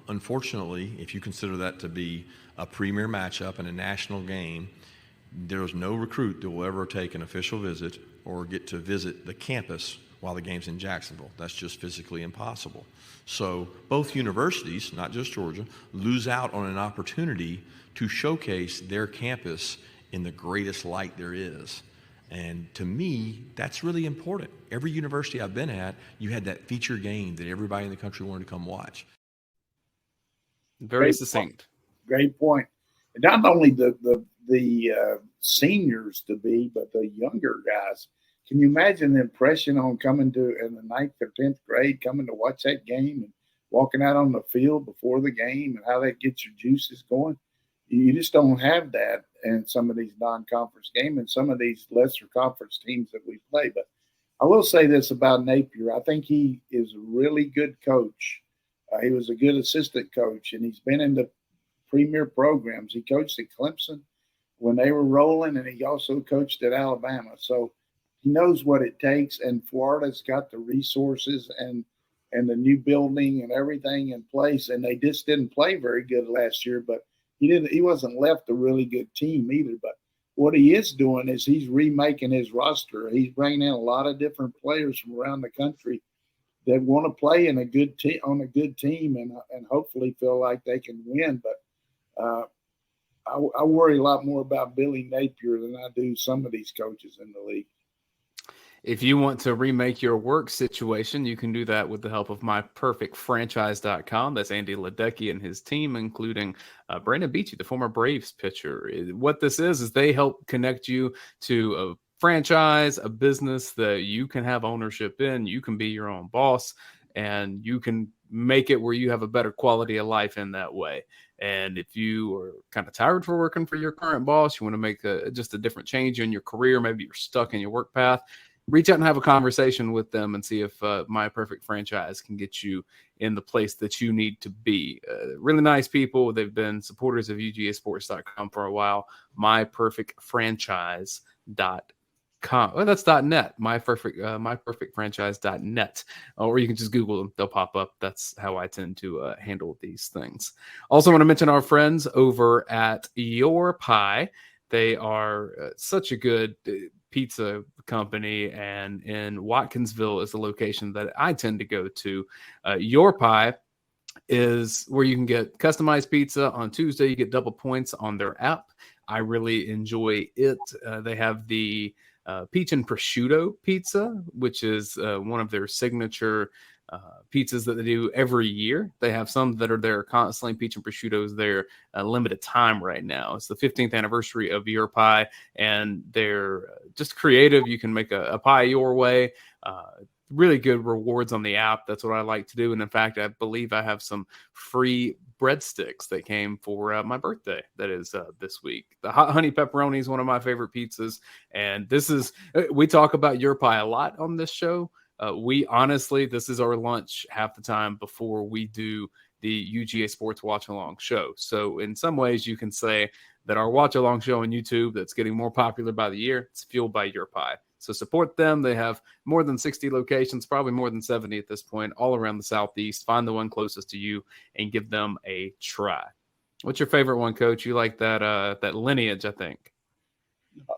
Unfortunately, if you consider that to be a premier matchup and a national game, there's no recruit that will ever take an official visit or get to visit the campus while the game's in Jacksonville. That's just physically impossible. So both universities, not just Georgia, lose out on an opportunity to showcase their campus in the greatest light there is. And to me, that's really important. Every university I've been at, you had that feature game that everybody in the country wanted to come watch. Very succinct. Great point. And not only the seniors to be, but the younger guys. Can you imagine the impression on coming to in the 9th or 10th grade, coming to watch that game and walking out on the field before the game and how that gets your juices going? You just don't have that in some of these non-conference games and some of these lesser conference teams that we play. But I will say this about Napier. I think he is a really good coach. He was a good assistant coach, and he's been in the premier programs. He coached at Clemson when they were rolling, and he also coached at Alabama. So he knows what it takes, and Florida's got the resources and the new building and everything in place. And they just didn't play very good last year, but he wasn't left a really good team either. But what he is doing is he's remaking his roster. He's bringing in a lot of different players from around the country that want to play in a good team on a good team and hopefully feel like they can win. But I worry a lot more about Billy Napier than I do some of these coaches in the league. If you want to remake your work situation, you can do that with the help of myperfectfranchise.com. That's Andy Ledecky and his team, including Brandon Beachy, the former Braves pitcher. What this is they help connect you to a franchise, a business that you can have ownership in. You can be your own boss, and you can make it where you have a better quality of life in that way. And if you are kind of tired for working for your current boss, you want to make just a different change in your career, maybe you're stuck in your work path, reach out and have a conversation with them and see if My Perfect Franchise can get you in the place that you need to be. Really nice people. They've been supporters of UGASports.com for a while. MyPerfectFranchise.com. Oh, that's .net. MyPerfectFranchise.net. Or you can just Google them. They'll pop up. That's how I tend to handle these things. Also want to mention our friends over at Your Pie. They are such a good pizza company, and in Watkinsville is the location that I tend to go to. Your Pie is where you can get customized pizza. On Tuesday, you get double points on their app. I really enjoy it. They have the peach and prosciutto pizza, which is one of their signature pizzas that they do every year. They have some that are there constantly. Peach and prosciutto's their limited time right now. It's the 15th anniversary of Your Pie, and they're just creative. You can make a pie your way. Really good rewards on the app. That's what I like to do. And in fact, I believe I have some free breadsticks that came for my birthday. That is this week. The hot honey pepperoni is one of my favorite pizzas. And we talk about Your Pie a lot on this show. This is our lunch half the time before we do the UGA Sports Watch Along show. So in some ways you can say that our Watch Along show on YouTube that's getting more popular by the year, it's fueled by Your Pie. So support them. They have more than 60 locations, probably more than 70 at this point, all around the Southeast. Find the one closest to you and give them a try. What's your favorite one, Coach? You like that lineage, I think.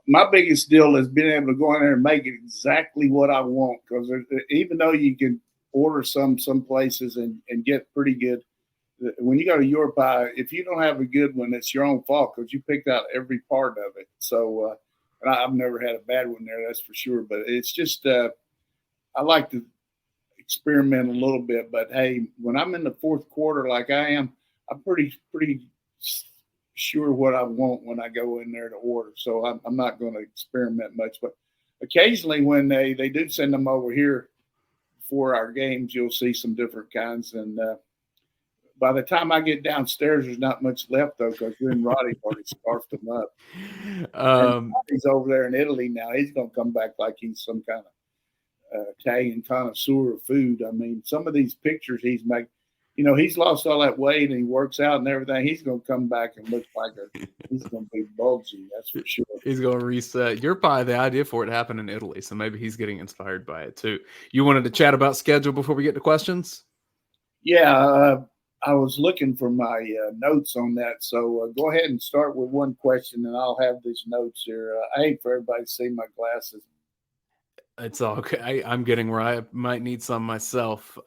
My biggest deal is being able to go in there and make it exactly what I want, because even though you can order some places and get pretty good, when you go to Your Pie, if you don't have a good one, it's your own fault because you picked out every part of it. So and I've never had a bad one there, that's for sure. But it's just I like to experiment a little bit. But, hey, when I'm in the fourth quarter like I am, I'm pretty sure what I want when I go in there to order. So I'm not going to experiment much. But occasionally when they do send them over here for our games, you'll see some different kinds. And by the time I get downstairs, there's not much left though, because you and Roddy already scarfed them up. He's over there in Italy now. He's going to come back like he's some kind of Italian connoisseur of food. I mean, some of these pictures he's making, he's lost all that weight and he works out and everything. He's going to come back and look like he's going to be bulgy. That's for sure. He's going to reset. You're probably the idea for it happened in Italy, so maybe he's getting inspired by it too. You wanted to chat about schedule before we get to questions? Yeah, I was looking for my notes on that. So go ahead and start with one question, and I'll have these notes here. I hate for everybody to see my glasses. It's all okay. I'm getting where I might need some myself.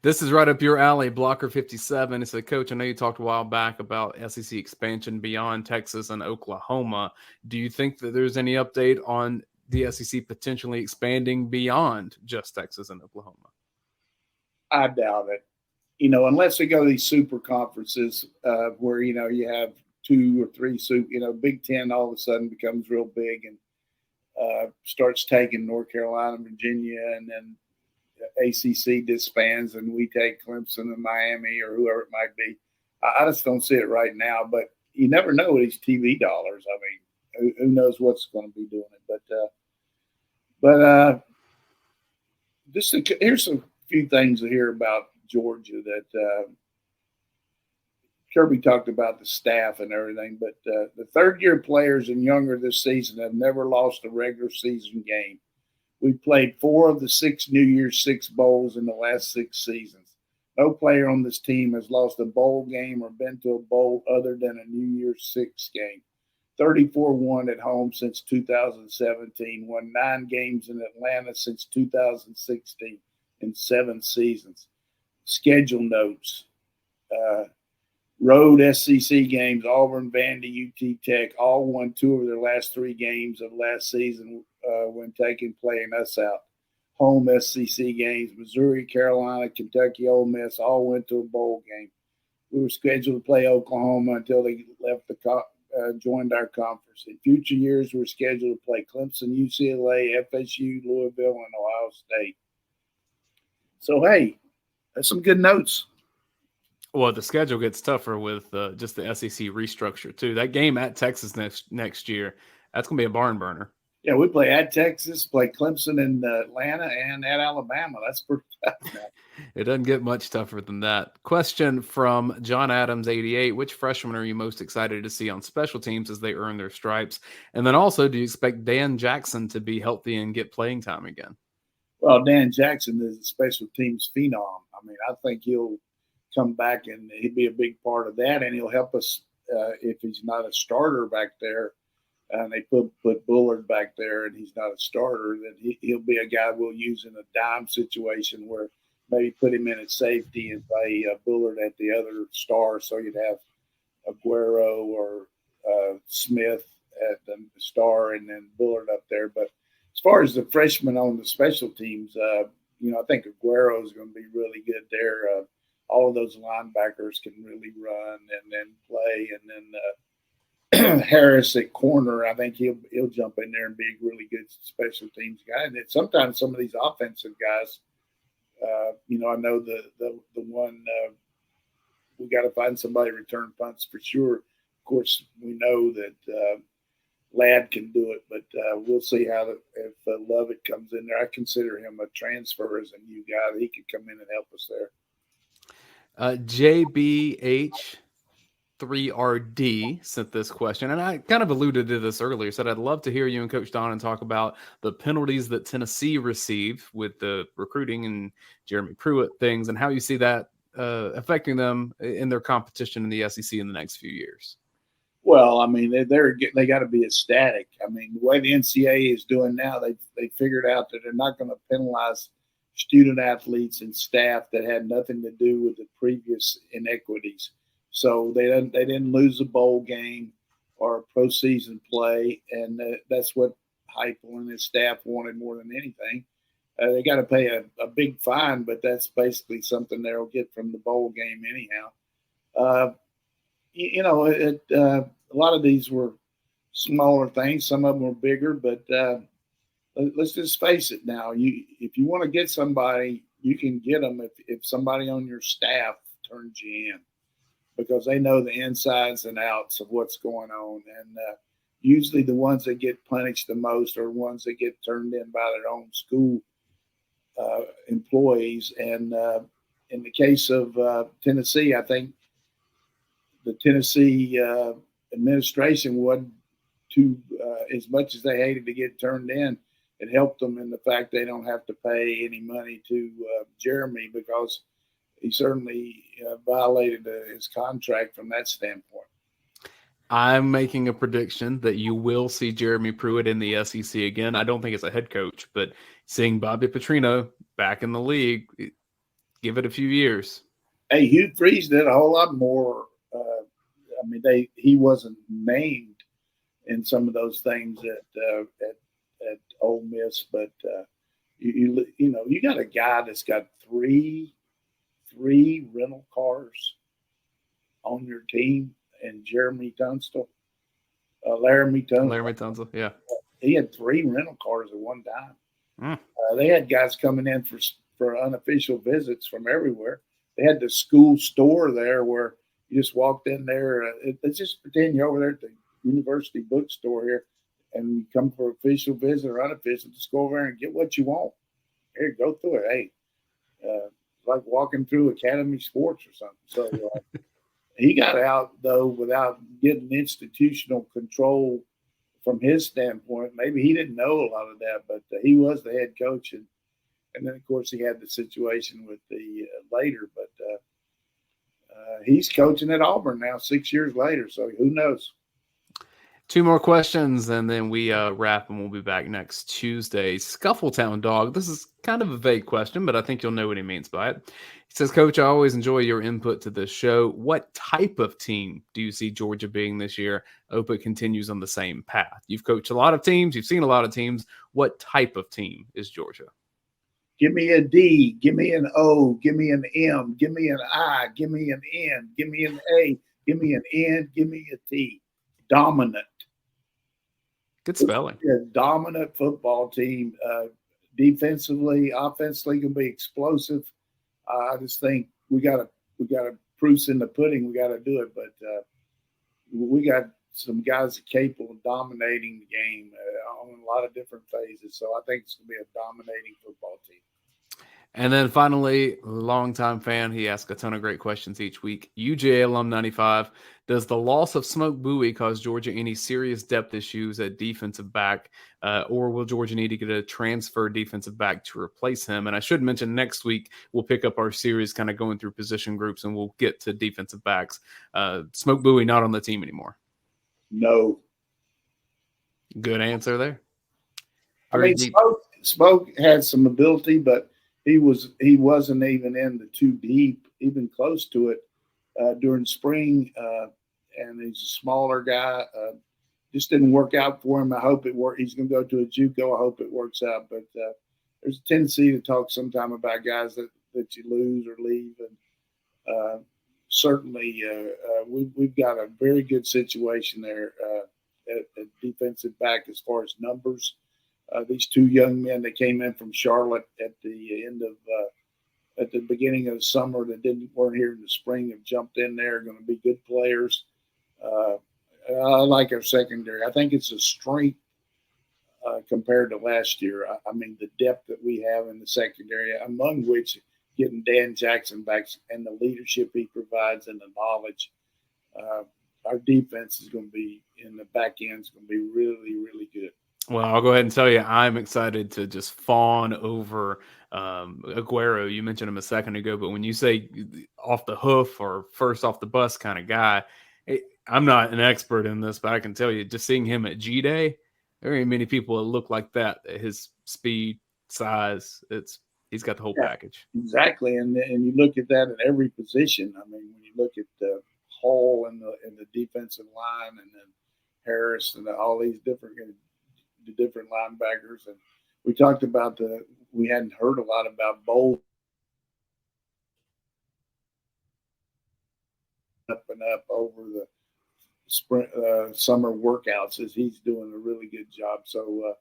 This is right up your alley, Blocker 57. It's a coach. I know you talked a while back about SEC expansion beyond Texas and Oklahoma. Do you think that there's any update on the SEC potentially expanding beyond just Texas and Oklahoma? I doubt it. Unless they go to these super conferences where, you have 2 or 3 Big Ten all of a sudden becomes real big and starts taking North Carolina, Virginia, and then ACC disbands and we take Clemson and Miami or whoever it might be. I just don't see it right now, but you never know with these TV dollars. I mean, who knows what's going to be doing it. But here's a few things to hear about Georgia that Kirby talked about the staff and everything, but the third-year players and younger this season have never lost a regular season game. We played 4 of the 6 New Year's Six bowls in the last 6 seasons. No player on this team has lost a bowl game or been to a bowl other than a New Year's Six game. 34-1 at home since 2017, won 9 games in Atlanta since 2016 in 7 seasons. Schedule notes. Road SEC games, Auburn, Vandy, UT Tech, all won 2 of their last 3 games of last season when playing us out. Home SEC games, Missouri, Carolina, Kentucky, Ole Miss, all went to a bowl game. We were scheduled to play Oklahoma until they left joined our conference. In future years, we're scheduled to play Clemson, UCLA, FSU, Louisville, and Ohio State. So, hey, that's some good notes. Well, the schedule gets tougher with just the SEC restructure, too. That game at Texas next year, that's going to be a barn burner. Yeah, we play at Texas, play Clemson in Atlanta, and at Alabama. That's pretty tough, man. It doesn't get much tougher than that. Question from John Adams, 88. Which freshmen are you most excited to see on special teams as they earn their stripes? And then also, do you expect Dan Jackson to be healthy and get playing time again? Well, Dan Jackson is a special teams phenom. I mean, I think he'll come back and he'll be a big part of that, and he'll help us if he's not a starter back there. And they put Bullard back there, and he's not a starter. Then he'll be a guy we'll use in a dime situation where maybe put him in at safety and play Bullard at the other star, so you'd have Aguero or Smith at the star, and then Bullard up there. But as far as the freshmen on the special teams, I think Aguero is going to be really good there. All of those linebackers can really run and then play, and then Harris at corner, I think he'll jump in there and be a really good special teams guy. And then sometimes some of these offensive guys, I know the one we got to find somebody to return punts for sure. Of course, we know that Ladd can do it, but we'll see if Lovett comes in there. I consider him a transfer as a new guy. He could come in and help us there. JBH 3RD sent this question, and I kind of alluded to this earlier. Said I'd love to hear you and Coach Donnan talk about the penalties that Tennessee received with the recruiting and Jeremy Pruitt things, and how you see that affecting them in their competition in the SEC in the next few years. Well, I mean, they got to be ecstatic. I mean, the way the NCAA is doing now, they figured out that they're not going to penalize student athletes and staff that had nothing to do with the previous inequities. So they didn't lose a bowl game or a postseason play, and that's what Heupel and his staff wanted more than anything. They got to pay a big fine, but that's basically something they'll get from the bowl game anyhow. A lot of these were smaller things. Some of them were bigger, but let's just face it now. If you want to get somebody, you can get them if somebody on your staff turns you in because they know the insides and outs of what's going on. And usually the ones that get punished the most are ones that get turned in by their own school employees. And in the case of Tennessee, I think the Tennessee administration wasn't too, as much as they hated to get turned in, it helped them in the fact they don't have to pay any money to Jeremy because he certainly violated his contract from that standpoint. I'm making a prediction that you will see Jeremy Pruitt in the SEC again. I don't think it's a head coach, but seeing Bobby Petrino back in the league, give it a few years. Hey, Hugh Freeze did a whole lot more. He wasn't named in some of those things at Ole Miss, but you got a guy that's got three rental cars on your team, and Laramie Tunstall, yeah. He had 3 rental cars at one time. They had guys coming in for unofficial visits from everywhere. They had the school store there where you just walked in there. Let's just pretend you're over there at the university bookstore here and you come for official visit or unofficial. Just go over there and get what you want. Here, go through it. Hey, it's like walking through Academy Sports or something. So he got out, though, without getting institutional control from his standpoint. Maybe he didn't know a lot of that, but he was the head coach. And then, of course, he had the situation with the later. But he's coaching at Auburn now 6 years later, so who knows? 2 more questions, and then we wrap, and we'll be back next Tuesday. Scuffletown Dog. This is kind of a vague question, but I think you'll know what he means by it. He says, Coach, I always enjoy your input to this show. What type of team do you see Georgia being this year? I hope it continues on the same path. You've coached a lot of teams. You've seen a lot of teams. What type of team is Georgia? Give me a D. Give me an O. Give me an M. Give me an I. Give me an N. Give me an A. Give me an N. Give me a T. Dominant. Good spelling. A dominant football team. Defensively, offensively, can be explosive. I just think we got proofs in the pudding. We got to do it, but we got some guys that are capable of dominating the game on a lot of different phases. So I think it's going to be a dominating football team. And then finally, longtime fan, he asks a ton of great questions each week. UGA alum 95, does the loss of Smoke Bowie cause Georgia any serious depth issues at defensive back, or will Georgia need to get a transfer defensive back to replace him? And I should mention next week we'll pick up our series kind of going through position groups, and we'll get to defensive backs. Smoke Bowie not on the team anymore. No. Good answer there. I mean, Smoke had some ability, but he wasn't even in the too deep, even close to it during spring. And he's a smaller guy. Just didn't work out for him. I hope it works. He's going to go to a JUCO. I hope it works out. But there's a tendency to talk sometime about guys that you lose or leave. And certainly we've got a very good situation there at defensive back as far as numbers. These 2 young men that came in from Charlotte at the beginning of the summer that weren't here in the spring have jumped in there, are going to be good players. I like our secondary. I think it's a strength compared to last year. I mean, the depth that we have in the secondary, among which getting Dan Jackson back and the leadership he provides and the knowledge. Our defense is going to be in the back end is going to be really, really good. Well, I'll go ahead and tell you, I'm excited to just fawn over Aguero. You mentioned him a second ago, but when you say off the hoof or first off the bus kind of guy, I'm not an expert in this, but I can tell you, just seeing him at G-Day, there ain't many people that look like that. His speed, size, he's got the whole package. Exactly, and you look at that at every position. I mean, when you look at the Hall in the defensive line, and then Harris and all these different linebackers, and we talked about we hadn't heard a lot about Bowl up and up over the spring, summer workouts, as he's doing a really good job. So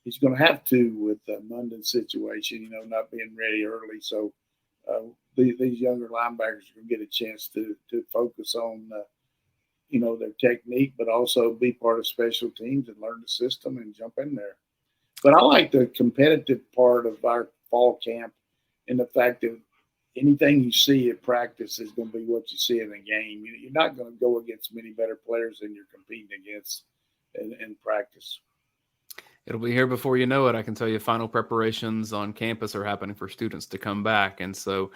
he's going to have to with the Munden situation, not being ready early. So these younger linebackers can get a chance to focus on their technique, but also be part of special teams and learn the system and jump in there. But I like the competitive part of our fall camp and the fact that anything you see at practice is going to be what you see in a game. You're not going to go against many better players than you're competing against in practice. It'll be here before you know it. I can tell you final preparations on campus are happening for students to come back. And so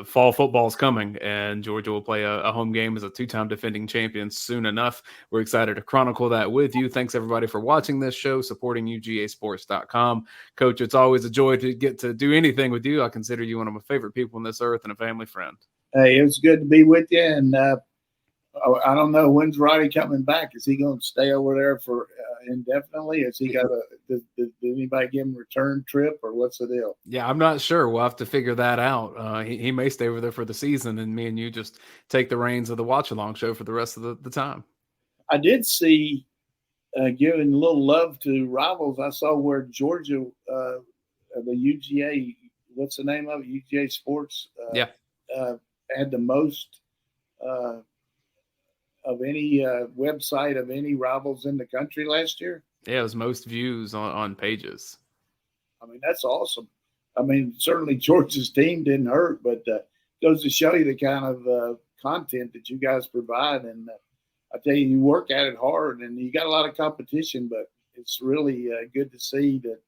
fall football is coming, and Georgia will play a home game as a two-time defending champion soon enough. We're excited to chronicle that with you. Thanks, everybody, for watching this show, supporting UGASports.com. Coach, it's always a joy to get to do anything with you. I consider you one of my favorite people on this earth and a family friend. Hey, it was good to be with you. And I don't know, when's Roddy coming back? Is he going to stay over there for indefinitely? Has he got did anybody give him a return trip, or what's the deal? Yeah, I'm not sure. We'll have to figure that out. He may stay over there for the season, and me and you just take the reins of the watch-along show for the rest of the time. I did see, giving a little love to rivals, I saw where Georgia, the UGA, what's the name of it? UGASports. Had the most of any website of any rivals in the country last year. Yeah, it was most views on pages. I mean, that's awesome. I mean, certainly Georgia's team didn't hurt, but goes to show you the kind of content that you guys provide. And I tell you, you work at it hard, and you got a lot of competition, but it's really good to see that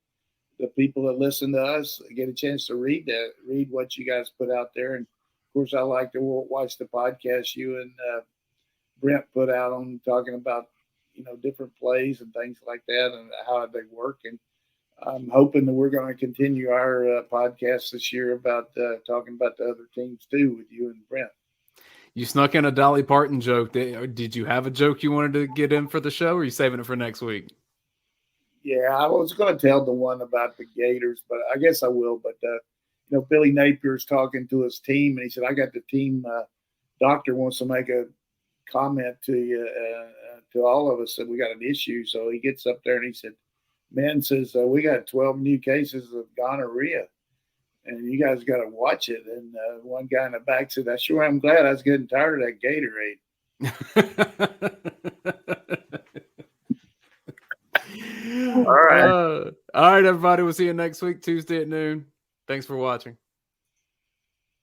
the people that listen to us get a chance to read what you guys put out there. And of course, I like to watch the podcast you and Brent put out on talking about, different plays and things like that and how they work. And I'm hoping that we're going to continue our podcast this year about talking about the other teams too with you and Brent. You snuck in a Dolly Parton joke. Did you have a joke you wanted to get in for the show, or are you saving it for next week? Yeah, I was going to tell the one about the Gators, but I guess I will. But, Billy Napier's talking to his team, and he said, I got the team doctor wants to make a comment to you, to all of us, that we got an issue. So he gets up there and he said, man, says, we got 12 new cases of gonorrhea, and you guys got to watch it. And one guy in the back said, I sure am glad. I was getting tired of that Gatorade. All right. All right, everybody. We'll see you next week, Tuesday at noon. Thanks for watching.